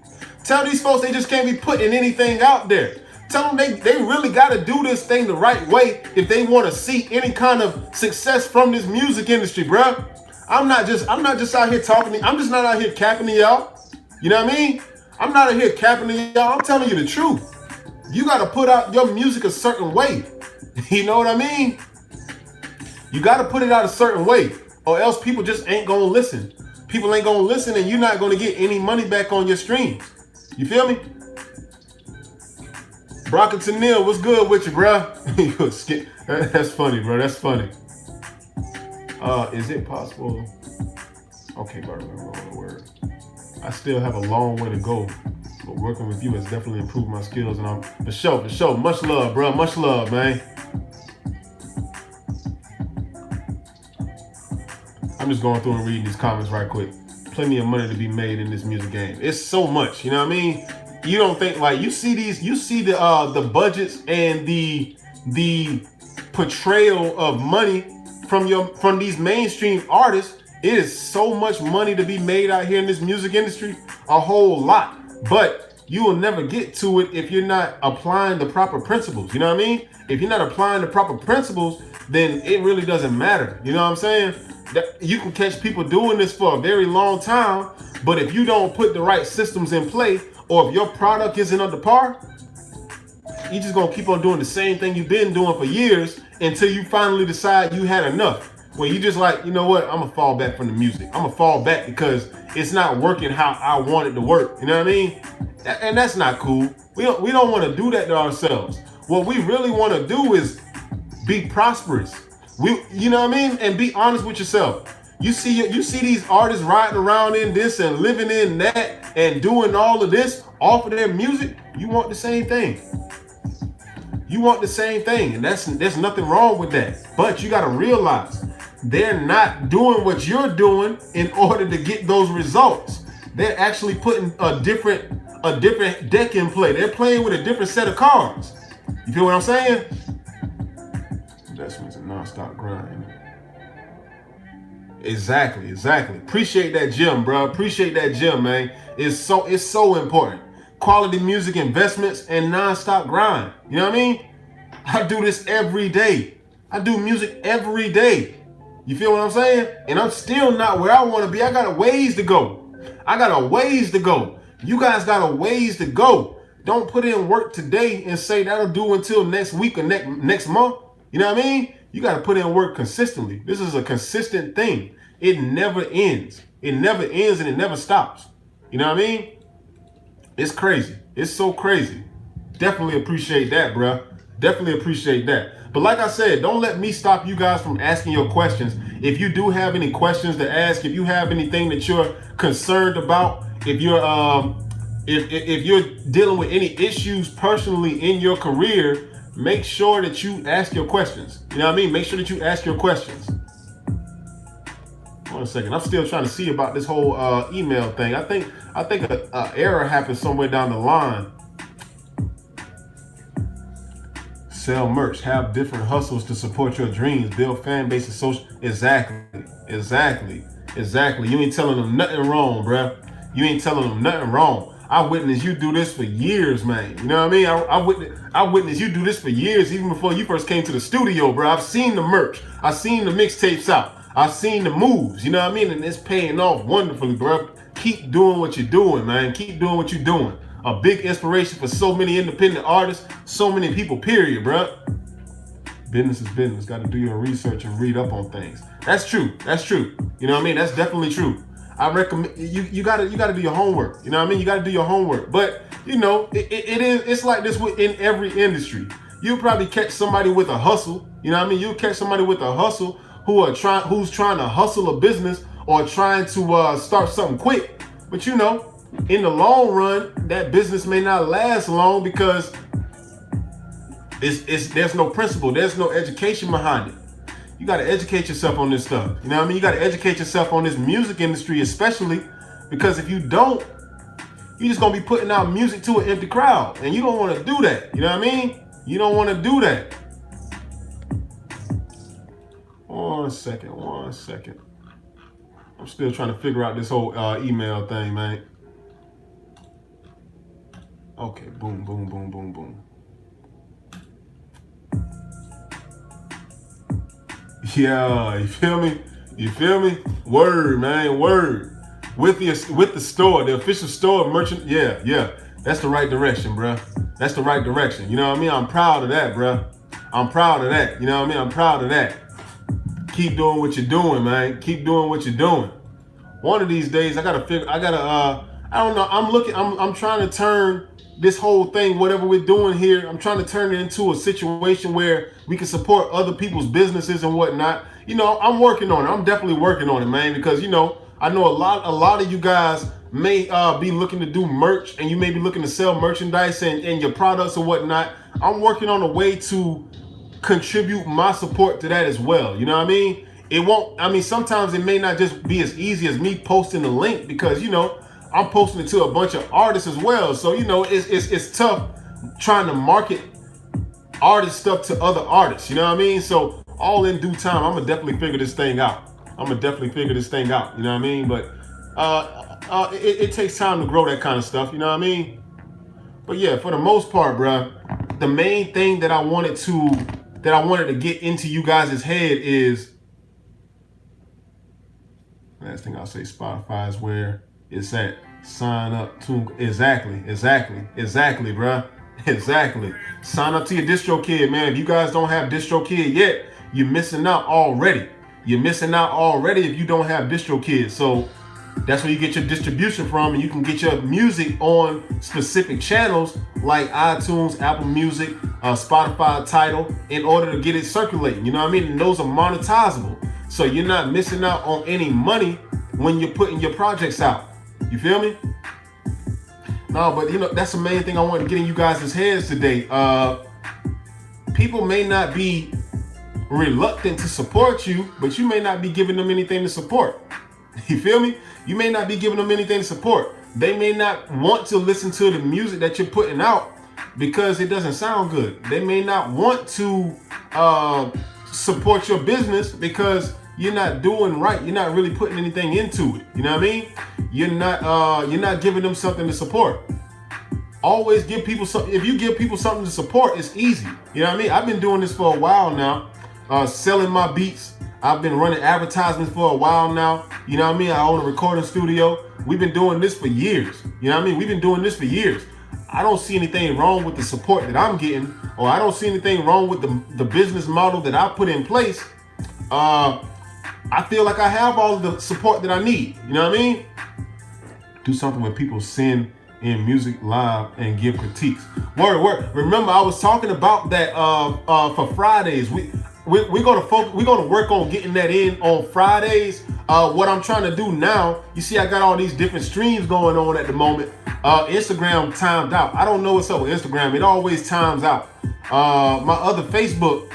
Tell these folks they just can't be putting anything out there. Tell them they really gotta do this thing the right way if they want to see any kind of success from this music industry, bruh. I'm not just out here talking. I'm just not out here capping to y'all. You know what I mean? I'm not out here capping to y'all. I'm telling you the truth. You gotta put out your music a certain way. You know what I mean? You gotta put it out a certain way, or else people just ain't gonna listen. People ain't gonna listen, and you're not gonna get any money back on your streams. You feel me? Brockington Neal, what's good with you, bro? That's funny, bro. That's funny. Is it possible? Okay, bro. Word. I still have a long way to go, but working with you has definitely improved my skills, and I'm for sure. Much love, bro. Much love, man. I'm just going through and reading these comments right quick. Plenty of money to be made in this music game. It's so much, you know what I mean? You don't think like you see the budgets and the portrayal of money from these mainstream artists. It is so much money to be made out here in this music industry, a whole lot. But you will never get to it if you're not applying the proper principles. You know what I mean? If you're not applying the proper principles, then it really doesn't matter. You know what I'm saying? That you can catch people doing this for a very long time, but if you don't put the right systems in play, or if your product isn't up to par, you're just gonna keep on doing the same thing you've been doing for years until you finally decide you had enough. When you just like, you know what, I'm gonna fall back from the music. I'm gonna fall back because it's not working how I want it to work. You know what I mean? And that's not cool. We don't want to do that to ourselves. What we really want to do is be prosperous. You know what I mean? And be honest with yourself. You see these artists riding around in this and living in that and doing all of this off of their music. You want the same thing. And there's nothing wrong with that. But you got to realize they're not doing what you're doing in order to get those results. They're actually putting a different deck in play. They're playing with a different set of cards. You feel what I'm saying? Investments and non-stop grind. Exactly. Appreciate that gym, bro. Appreciate that gym, man. It's so important. Quality music, investments, and non-stop grind. You know what I mean? I do this every day. I do music every day. You feel what I'm saying? And I'm still not where I want to be. I got a ways to go. I got a ways to go. You guys got a ways to go. Don't put in work today and say that'll do until next week or next month. You know what I mean? You got to put in work consistently. This is a consistent thing. It never ends. It never ends and it never stops. You know what I mean? It's crazy. It's so crazy. Definitely appreciate that, bruh. Definitely appreciate that. But like I said, don't let me stop you guys from asking your questions. If you do have any questions to ask, if you have anything that you're concerned about, if you're if you're dealing with any issues personally in your career, make sure that you ask your questions. You know what I mean? Make sure that you ask your questions. Hold on a second. I'm still trying to see about this whole email thing. I think an error happened somewhere down the line. Sell merch, have different hustles to support your dreams, build fan base and social. Exactly. You ain't telling them nothing wrong, bruh. You ain't telling them nothing wrong. I witnessed you do this for years, man. You know what I mean? I witnessed you do this for years, even before you first came to the studio, bro. I've seen the merch. I've seen the mixtapes out. I've seen the moves, you know what I mean? And it's paying off wonderfully, bro. Keep doing what you're doing, man. Keep doing what you're doing. A big inspiration for so many independent artists, so many people, period, bro. Business is business. Got to do your research and read up on things. That's true. You know what I mean? That's definitely true. I recommend you gotta do your homework. You know what I mean? You gotta do your homework. But you know, it's like this in every industry. You'll probably catch somebody with a hustle. You know what I mean? You'll catch somebody with a hustle who's trying to hustle a business or trying to start something quick. But you know, in the long run, that business may not last long because there's no principle, there's no education behind it. You got to educate yourself on this stuff. You know what I mean? You got to educate yourself on this music industry, especially because if you don't, you're just going to be putting out music to an empty crowd. And you don't want to do that. You know what I mean? You don't want to do that. One second. I'm still trying to figure out this whole email thing, man. Okay, boom. Yeah, you feel me? Word, man, word. With the store, the official store merchant. Yeah. That's the right direction, bruh. That's the right direction. You know what I mean? I'm proud of that, bruh. I'm proud of that. You know what I mean? I'm proud of that. Keep doing what you're doing, man. Keep doing what you're doing. One of these days, I don't know. I'm trying to turn this whole thing, whatever we're doing here, I'm trying to turn it into a situation where we can support other people's businesses and whatnot. You know, I'm working on it. I'm definitely working on it, man, because, you know, I know a lot of you guys may be looking to do merch and you may be looking to sell merchandise and your products and whatnot. I'm working on a way to contribute my support to that as well. You know what I mean? Sometimes it may not just be as easy as me posting the link because, you know, I'm posting it to a bunch of artists as well. So, you know, it's tough trying to market artist stuff to other artists. You know what I mean? So all in due time, I'm gonna definitely figure this thing out. You know what I mean? But it takes time to grow that kind of stuff. You know what I mean? But yeah, for the most part, bruh, the main thing that I wanted to get into you guys' head is, last thing I'll say, Spotify is where it's at. Sign up to exactly, bruh. Exactly. Sign up to your DistroKid, man. If you guys don't have DistroKid yet, you're missing out already. If you don't have DistroKid. So that's where you get your distribution from, and you can get your music on specific channels like iTunes, Apple Music, Spotify, Tidal, in order to get it circulating. You know what I mean? And those are monetizable. So you're not missing out on any money when you're putting your projects out. You feel me? No, but you know, that's the main thing I want to get in you guys' heads today. People may not be reluctant to support you, but you may not be giving them anything to support. You feel me? You may not be giving them anything to support. They may not want to listen to the music that you're putting out because it doesn't sound good. They may not want to support your business because you're not doing right. You're not really putting anything into it. You know what I mean? You're not giving them something to support. Always give people something. If you give people something to support, it's easy. You know what I mean? I've been doing this for a while now, selling my beats. I've been running advertisements for a while now. You know what I mean? I own a recording studio. We've been doing this for years. You know what I mean? We've been doing this for years. I don't see anything wrong with the support that I'm getting, or I don't see anything wrong with the business model that I put in place. I feel like I have all of the support that I need. You know what I mean? Do something where people send in music live and give critiques. Word. Remember, I was talking about that for Fridays. We're gonna work on getting that in on Fridays. What I'm trying to do now, you see, I got all these different streams going on at the moment. Instagram timed out. I don't know what's up with Instagram. It always times out. My other Facebook,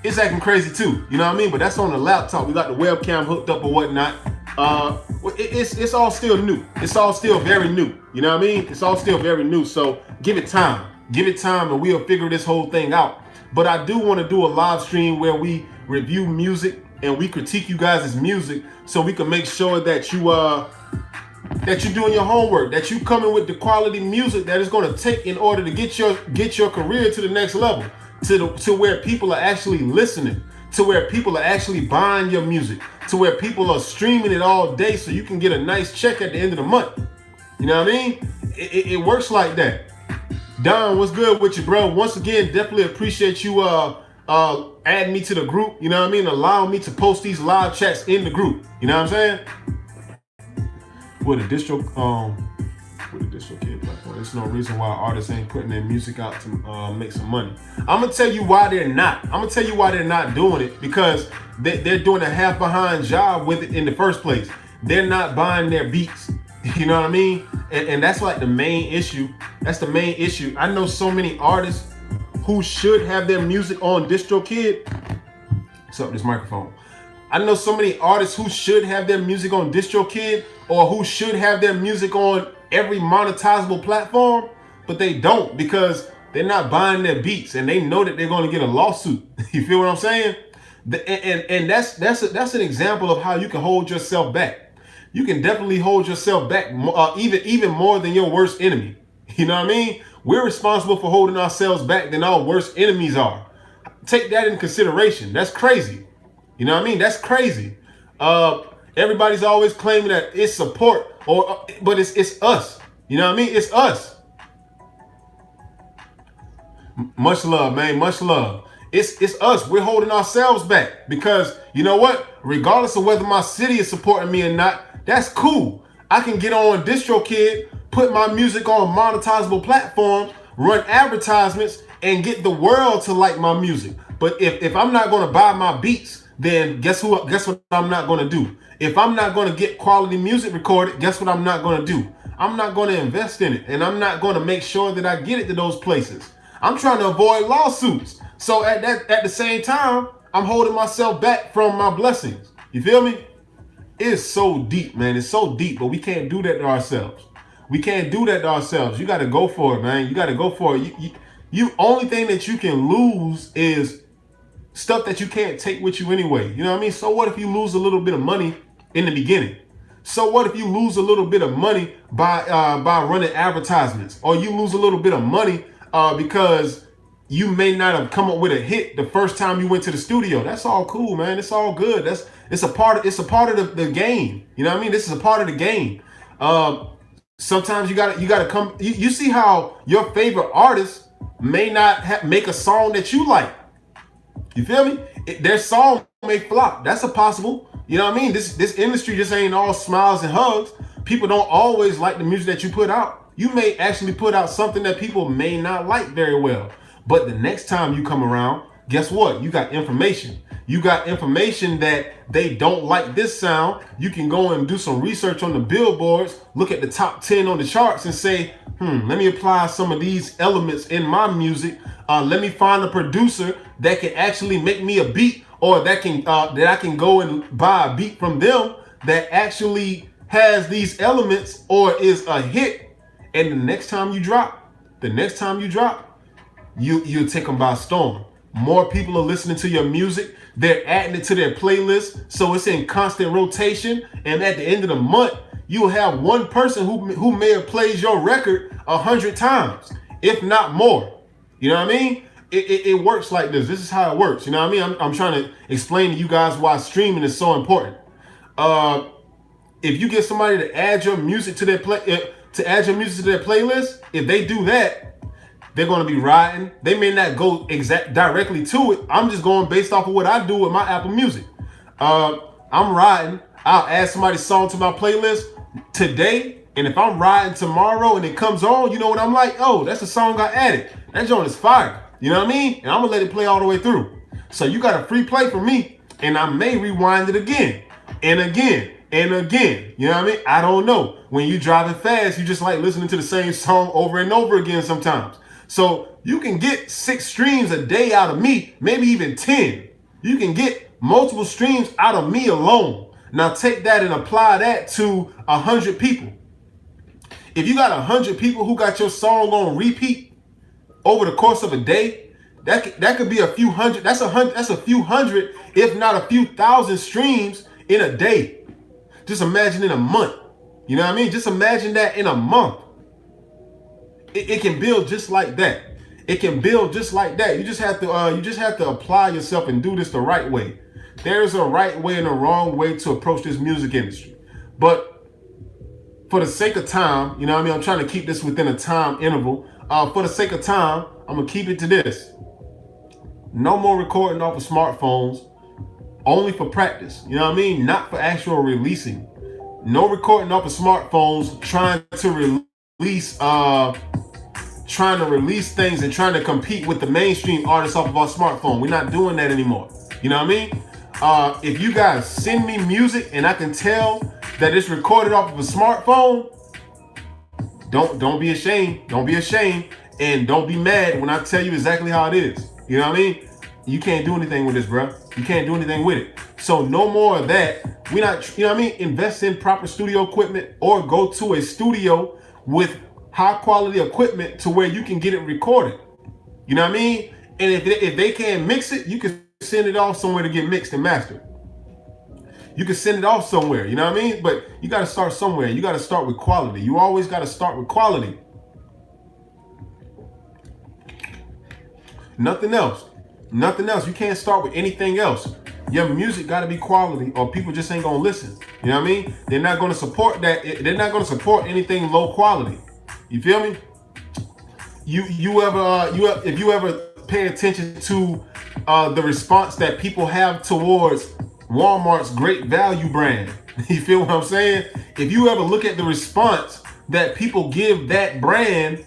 it's acting crazy too. You know what I mean? But that's on the laptop. We got the webcam hooked up or whatnot. It's all still new. It's all still very new. You know what I mean? It's all still very new. So give it time. Give it time and we'll figure this whole thing out. But I do want to do a live stream where we review music and we critique you guys' music so we can make sure that you're doing your homework, that you coming with the quality music that is going to take in order to get your career to the next level, to where people are actually listening, to where people are actually buying your music, to where people are streaming it all day so you can get a nice check at the end of the month. You know what I mean? It works like that. Don, what's good with you, bro? Once again, definitely appreciate you adding me to the group. You know what I mean? Allowing me to post these live chats in the group. You know what I'm saying? With a distro kid platform, there's no reason why artists ain't putting their music out to make some money. I'm gonna tell you why they're not. I'm gonna tell you why they're not doing it, because they're doing a half behind job with it in the first place. They're not buying their beats. You know what I mean? And that's like the main issue. That's the main issue. I know so many artists who should have their music on DistroKid. What's up, this microphone? I know so many artists who should have their music on DistroKid, or who should have their music on every monetizable platform, but they don't, because they're not buying their beats and they know that they're going to get a lawsuit. You feel what I'm saying? And that's an example of how you can hold yourself back. You can definitely hold yourself back even more than your worst enemy. You know what I mean? We're responsible for holding ourselves back than our worst enemies are. Take that in consideration. That's crazy. You know what I mean? That's crazy. Everybody's always claiming that it's support, but it's us. You know what I mean? It's us. Much love, man. Much love. It's us. We're holding ourselves back because, you know what? Regardless of whether my city is supporting me or not, that's cool. I can get on DistroKid, put my music on monetizable platforms, run advertisements, and get the world to like my music. But if I'm not going to buy my beats, then guess what I'm not going to do? If I'm not going to get quality music recorded, guess what I'm not going to do? I'm not going to invest in it, and I'm not going to make sure that I get it to those places. I'm trying to avoid lawsuits. So at the same time, I'm holding myself back from my blessings. You feel me? It's so deep, man. It's so deep, but we can't do that to ourselves. We can't do that to ourselves. You got to go for it, man. You got to go for it. You only thing that you can lose is stuff that you can't take with you anyway. You know what I mean? So what if you lose a little bit of money in the beginning? So what if you lose a little bit of money by running advertisements, or you lose a little bit of money because you may not have come up with a hit the first time you went to the studio? That's all cool, man. It's all good. It's a part of the game. You know what I mean? This is a part of the game. Sometimes you gotta come. You see how your favorite artist may not make a song that you like. You feel me? Their song may flop. That's a possible. You know what I mean? This industry just ain't all smiles and hugs. People don't always like the music that you put out. You may actually put out something that people may not like very well. But the next time you come around, guess what? You got information. You got information that they don't like this sound. You can go and do some research on the billboards, look at the top 10 on the charts and say, let me apply some of these elements in my music. Let me find a producer that can actually make me a beat, or that I can go and buy a beat from them that actually has these elements or is a hit. And the next time you drop, you'll take them by storm. More people are listening to your music. They're adding it to their playlist, so it's in constant rotation. And at the end of the month, you'll have one person who may have played your record 100 times, if not more. You know what I mean? It works like this. This is how it works. You know what I mean? I'm trying to explain to you guys why streaming is so important. If you get somebody to add your music to their playlist, if they do that, they're going to be riding. They may not go directly to it. I'm just going based off of what I do with my Apple Music. I'm riding. I'll add somebody's song to my playlist today, and if I'm riding tomorrow and it comes on, you know what I'm like? Oh, that's a song I added. That joint is fire. You know what I mean? And I'm gonna let it play all the way through. So you got a free play from me, and I may rewind it again and again and again. You know what I mean? I don't know. When you driving fast, you just like listening to the same song over and over again sometimes. So you can get 6 streams a day out of me, maybe even 10. You can get multiple streams out of me alone. Now take that and apply that to 100 people. If you got 100 people who got your song on repeat over the course of a day, that could be a few hundred. That's a few hundred, if not a few thousand streams in a day. Just imagine in a month. You know what I mean? Just imagine that in a month. It can build just like that. It can build just like that. You just have to apply yourself and do this the right way. There's a right way and a wrong way to approach this music industry. But for the sake of time, you know what I mean? I'm trying to keep this within a time interval. For the sake of time, I'm going to keep it to this. No more recording off of smartphones, only for practice. You know what I mean? Not for actual releasing. No recording off of smartphones trying to release things and trying to compete with the mainstream artists off of our smartphone. We're not doing that anymore. You know what I mean? If you guys send me music and I can tell that it's recorded off of a smartphone, don't be ashamed. Don't be ashamed, and don't be mad when I tell you exactly how it is. You know what I mean? You can't do anything with this, bro. You can't do anything with it. So no more of that. We not, you know what I mean? Invest in proper studio equipment, or go to a studio with high quality equipment to where you can get it recorded. You know what I mean? And if they can't mix it, you can send it off somewhere to get mixed and mastered. You can send it off somewhere, you know what I mean? But you got to start somewhere. You got to start with quality. You always got to start with quality. Nothing else. Nothing else. You can't start with anything else. Your music got to be quality, or people just ain't going to listen. You know what I mean? They're not going to support that. They're not going to support anything low quality. You feel me? If you ever pay attention to the response that people have towards Walmart's great value brand, you feel what I'm saying? If you ever look at the response that people give that brand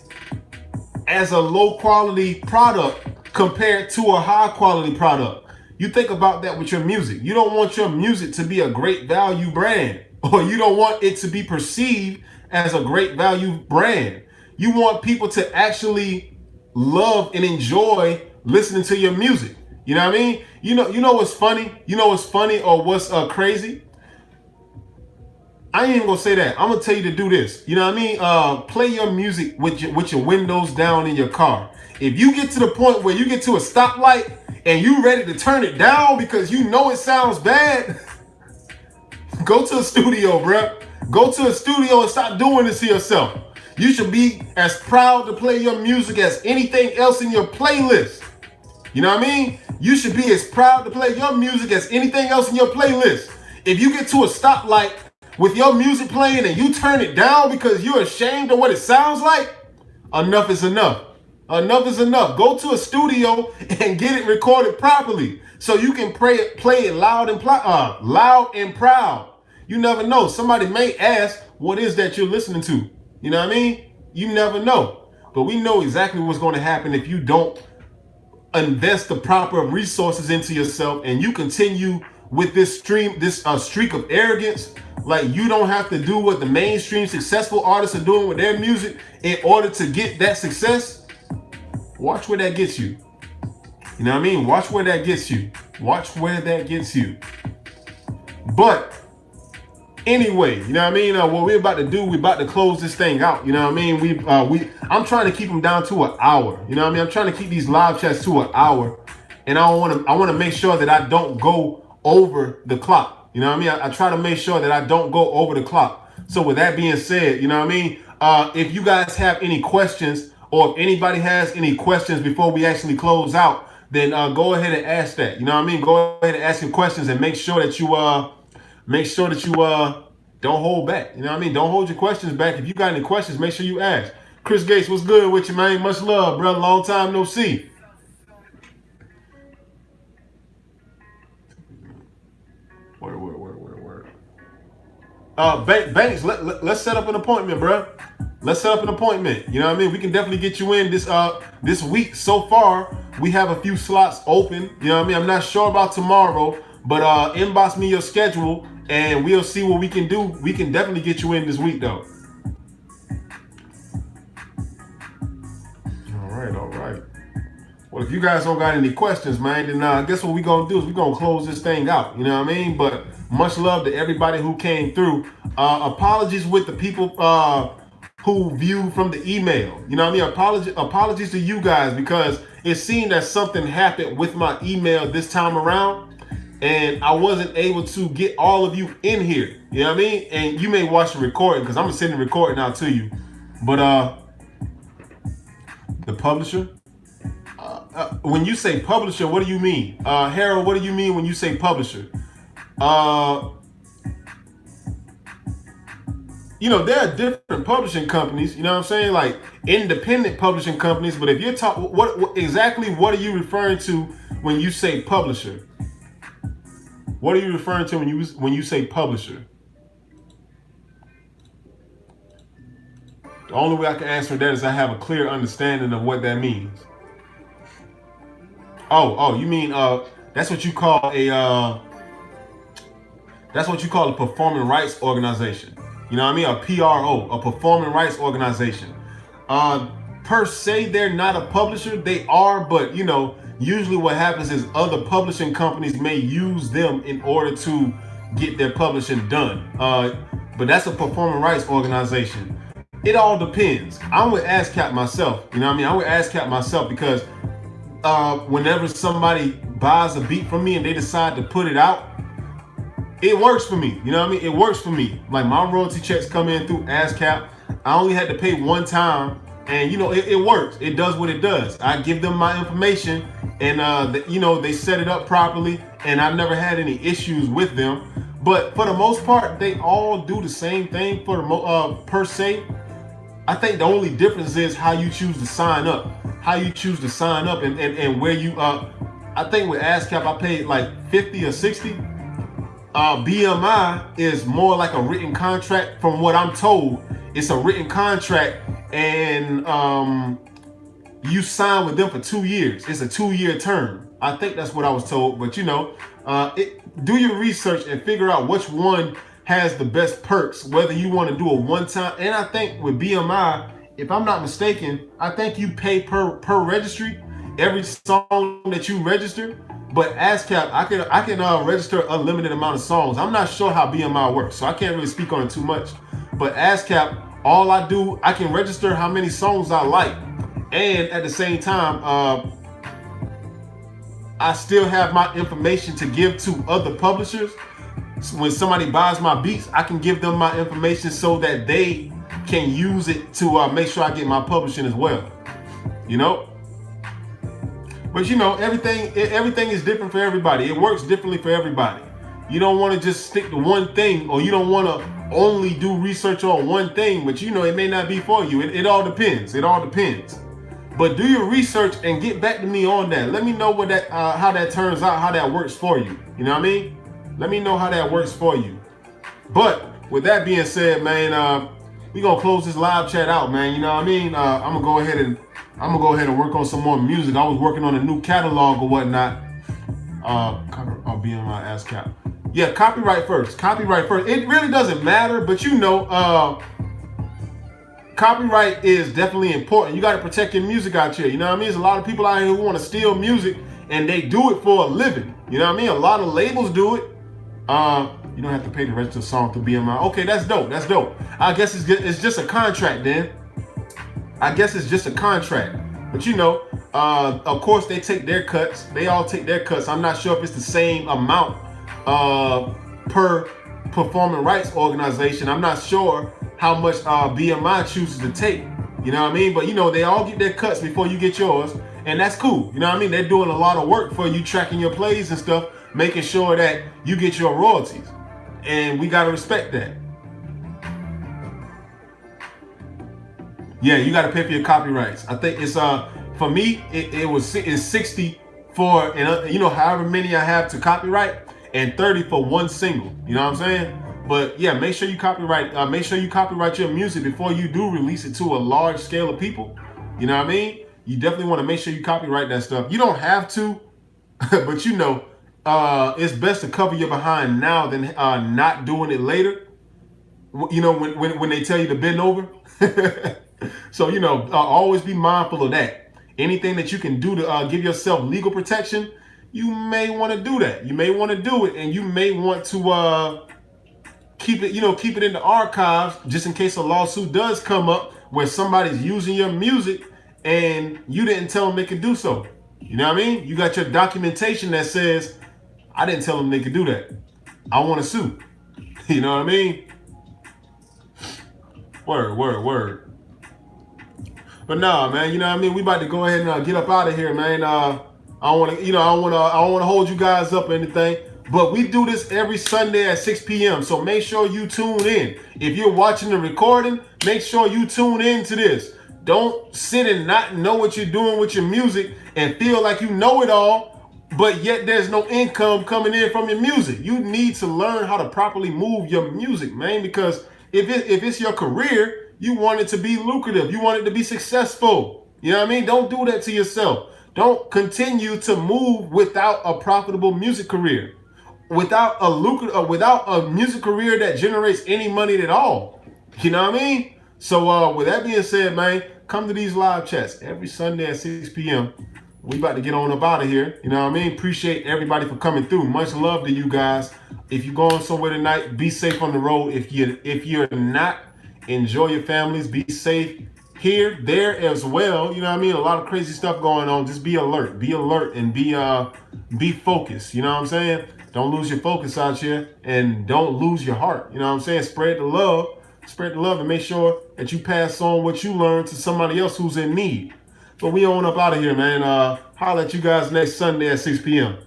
as a low quality product compared to a high quality product, you think about that with your music. You don't want your music to be a great value brand, or you don't want it to be perceived as a great value brand. You want people to actually love and enjoy listening to your music. You know what I mean? You know what's funny? You know what's funny or what's crazy? I ain't even gonna say that. I'm gonna tell you to do this. You know what I mean? Play your music with your windows down in your car. If you get to the point where you get to a stoplight and you ready to turn it down because you know it sounds bad, go to a studio, bruh. Go to a studio and stop doing this to yourself. You should be as proud to play your music as anything else in your playlist. You know what I mean? You should be as proud to play your music as anything else in your playlist. If you get to a stoplight with your music playing and you turn it down because you're ashamed of what it sounds like, enough is enough. Enough is enough. Go to a studio and get it recorded properly so you can play it loud and proud. You never know. Somebody may ask, what is that you're listening to? You know what I mean? You never know. But we know exactly what's going to happen if you don't invest the proper resources into yourself and you continue with this streak of arrogance. Like, you don't have to do what the mainstream successful artists are doing with their music in order to get that success. Watch where that gets you. You know what I mean? Watch where that gets you. Watch where that gets you. But anyway, you know what I mean? What we're about to do, we're about to close this thing out. You know what I mean? I'm trying to keep them down to an hour. You know what I mean? I'm trying to keep these live chats to an hour. and I want to make sure that I don't go over the clock. You know what I mean? I try to make sure that I don't go over the clock. So with that being said, you know what I mean? If you guys have any questions, or if anybody has any questions before we actually close out, then go ahead and ask that. You know what I mean? Go ahead and ask your questions, and make sure that you don't hold back. You know what I mean? Don't hold your questions back. If you got any questions, make sure you ask. Chris Gates, what's good with you, man? Much love, brother. Long time no see. Word. Banks, let's set up an appointment, bro. Let's set up an appointment. You know what I mean? We can definitely get you in this week. So far, we have a few slots open. You know what I mean? I'm not sure about tomorrow, but inbox me your schedule and we'll see what we can do. We can definitely get you in this week, though. All right. Well, if you guys don't got any questions, man, then I guess what we gonna do is we gonna close this thing out. You know what I mean? But much love to everybody who came through. Apologies with the people who viewed from the email. You know what I mean? Apologies to you guys, because it seemed that something happened with my email this time around, and I wasn't able to get all of you in here. You know what I mean? And you may watch the recording, because I'm gonna send the recording out to you. But the publisher. When you say publisher, what do you mean? Harold, what do you mean when you say publisher? You know, there are different publishing companies, you know what I'm saying? Like independent publishing companies. But if you're talking, what exactly what are you referring to when you say publisher? What are you referring to when you say publisher? The only way I can answer that is I have a clear understanding of what that means. Oh, you mean that's what you call a performing rights organization. You know what I mean? A PRO, a performing rights organization. Per se, they're not a publisher. They are, but you know, usually what happens is other publishing companies may use them in order to get their publishing done. But that's a performing rights organization. It all depends. I'm with ASCAP myself. You know what I mean? I'm with ASCAP myself because whenever somebody buys a beat from me and they decide to put it out, it works for me. You know what I mean? It works for me. Like my royalty checks come in through ASCAP. I only had to pay one time, and you know it works. It does what it does. I give them my information, and you know they set it up properly, and I've never had any issues with them. But for the most part, they all do the same thing for the per se. I think the only difference is how you choose to sign up. And where you I think with ASCAP I paid like 50 or 60. BMI is more like a written contract. From what I'm told, it's a written contract, and you sign with them for 2 years. It's a 2-year term. I think that's what I was told. But you know, do your research and figure out which one has the best perks, whether you want to do a one-time. And I think with BMI, if I'm not mistaken, I think you pay per registry, every song that you register. But ASCAP, I can register unlimited amount of songs. I'm not sure how BMI works, so I can't really speak on it too much. But ASCAP, all I do, I can register how many songs I like, and at the same time, I still have my information to give to other publishers. So when somebody buys my beats, I can give them my information so that they can use it to make sure I get my publishing as well. You know. But you know, everything is different for everybody. It works differently for everybody. You don't want to just stick to one thing, or you don't want to only do research on one thing, but you know, it may not be for you. It all depends. It all depends. But do your research and get back to me on that. Let me know what that how that turns out, how that works for you. You know what I mean? Let me know how that works for you. But with that being said, man, we're gonna close this live chat out, man. You know what I mean? I'm gonna go ahead and work on some more music. I was working on a new catalog or whatnot. I'll be on my ASCAP. Yeah, copyright first. It really doesn't matter, but you know, copyright is definitely important. You got to protect your music out here. You know what I mean? There's a lot of people out here who want to steal music, and they do it for a living. You know what I mean? A lot of labels do it. You don't have to pay to register a song through BMI. Okay, that's dope. That's dope. I guess it's just a contract then. I guess it's just a contract. But of course they take their cuts. They all take their cuts. I'm not sure if it's the same amount per performing rights organization. I'm not sure how much BMI chooses to take. You know what I mean? But they all get their cuts before you get yours, and that's cool. You know what I mean? They're doing a lot of work for you, tracking your plays and stuff, making sure that you get your royalties, and we gotta respect that. Yeah, you got to pay for your copyrights. I think it's for me it's 60 for however many I have to copyright, and 30 for one single. You know what I'm saying? But yeah, make sure you copyright your music before you do release it to a large scale of people. You know what I mean? You definitely want to make sure you copyright that stuff. You don't have to, but it's best to cover your behind now than not doing it later. When they tell you to bend over. So always be mindful of that. Anything that you can do to give yourself legal protection, you may want to do that. You may want to do it, and you may want to keep it in the archives just in case a lawsuit does come up where somebody's using your music and you didn't tell them they could do so. You know what I mean? You got your documentation that says, I didn't tell them they could do that. I want to sue. You know what I mean? Word. But nah, man, you know what I mean? We about to go ahead and get up out of here, man. I don't want to hold you guys up or anything. But we do this every Sunday at 6 p.m. So make sure you tune in. If you're watching the recording, make sure you tune in to this. Don't sit and not know what you're doing with your music and feel like you know it all, but yet there's no income coming in from your music. You need to learn how to properly move your music, man, because if it's your career, you want it to be lucrative. You want it to be successful. You know what I mean? Don't do that to yourself. Don't continue to move without a profitable music career, without a music career that generates any money at all. You know what I mean? So with that being said, man, come to these live chats every Sunday at 6 p.m. We about to get on up out of here. You know what I mean? Appreciate everybody for coming through. Much love to you guys. If you're going somewhere tonight, be safe on the road. If you're not, enjoy your families. Be safe here, there as well. You know what I mean? A lot of crazy stuff going on. Just be alert. Be alert and be focused. You know what I'm saying? Don't lose your focus out here, and don't lose your heart. You know what I'm saying? Spread the love. Spread the love and make sure that you pass on what you learned to somebody else who's in need. But we on up out of here, man. Holler at you guys next Sunday at 6 p.m.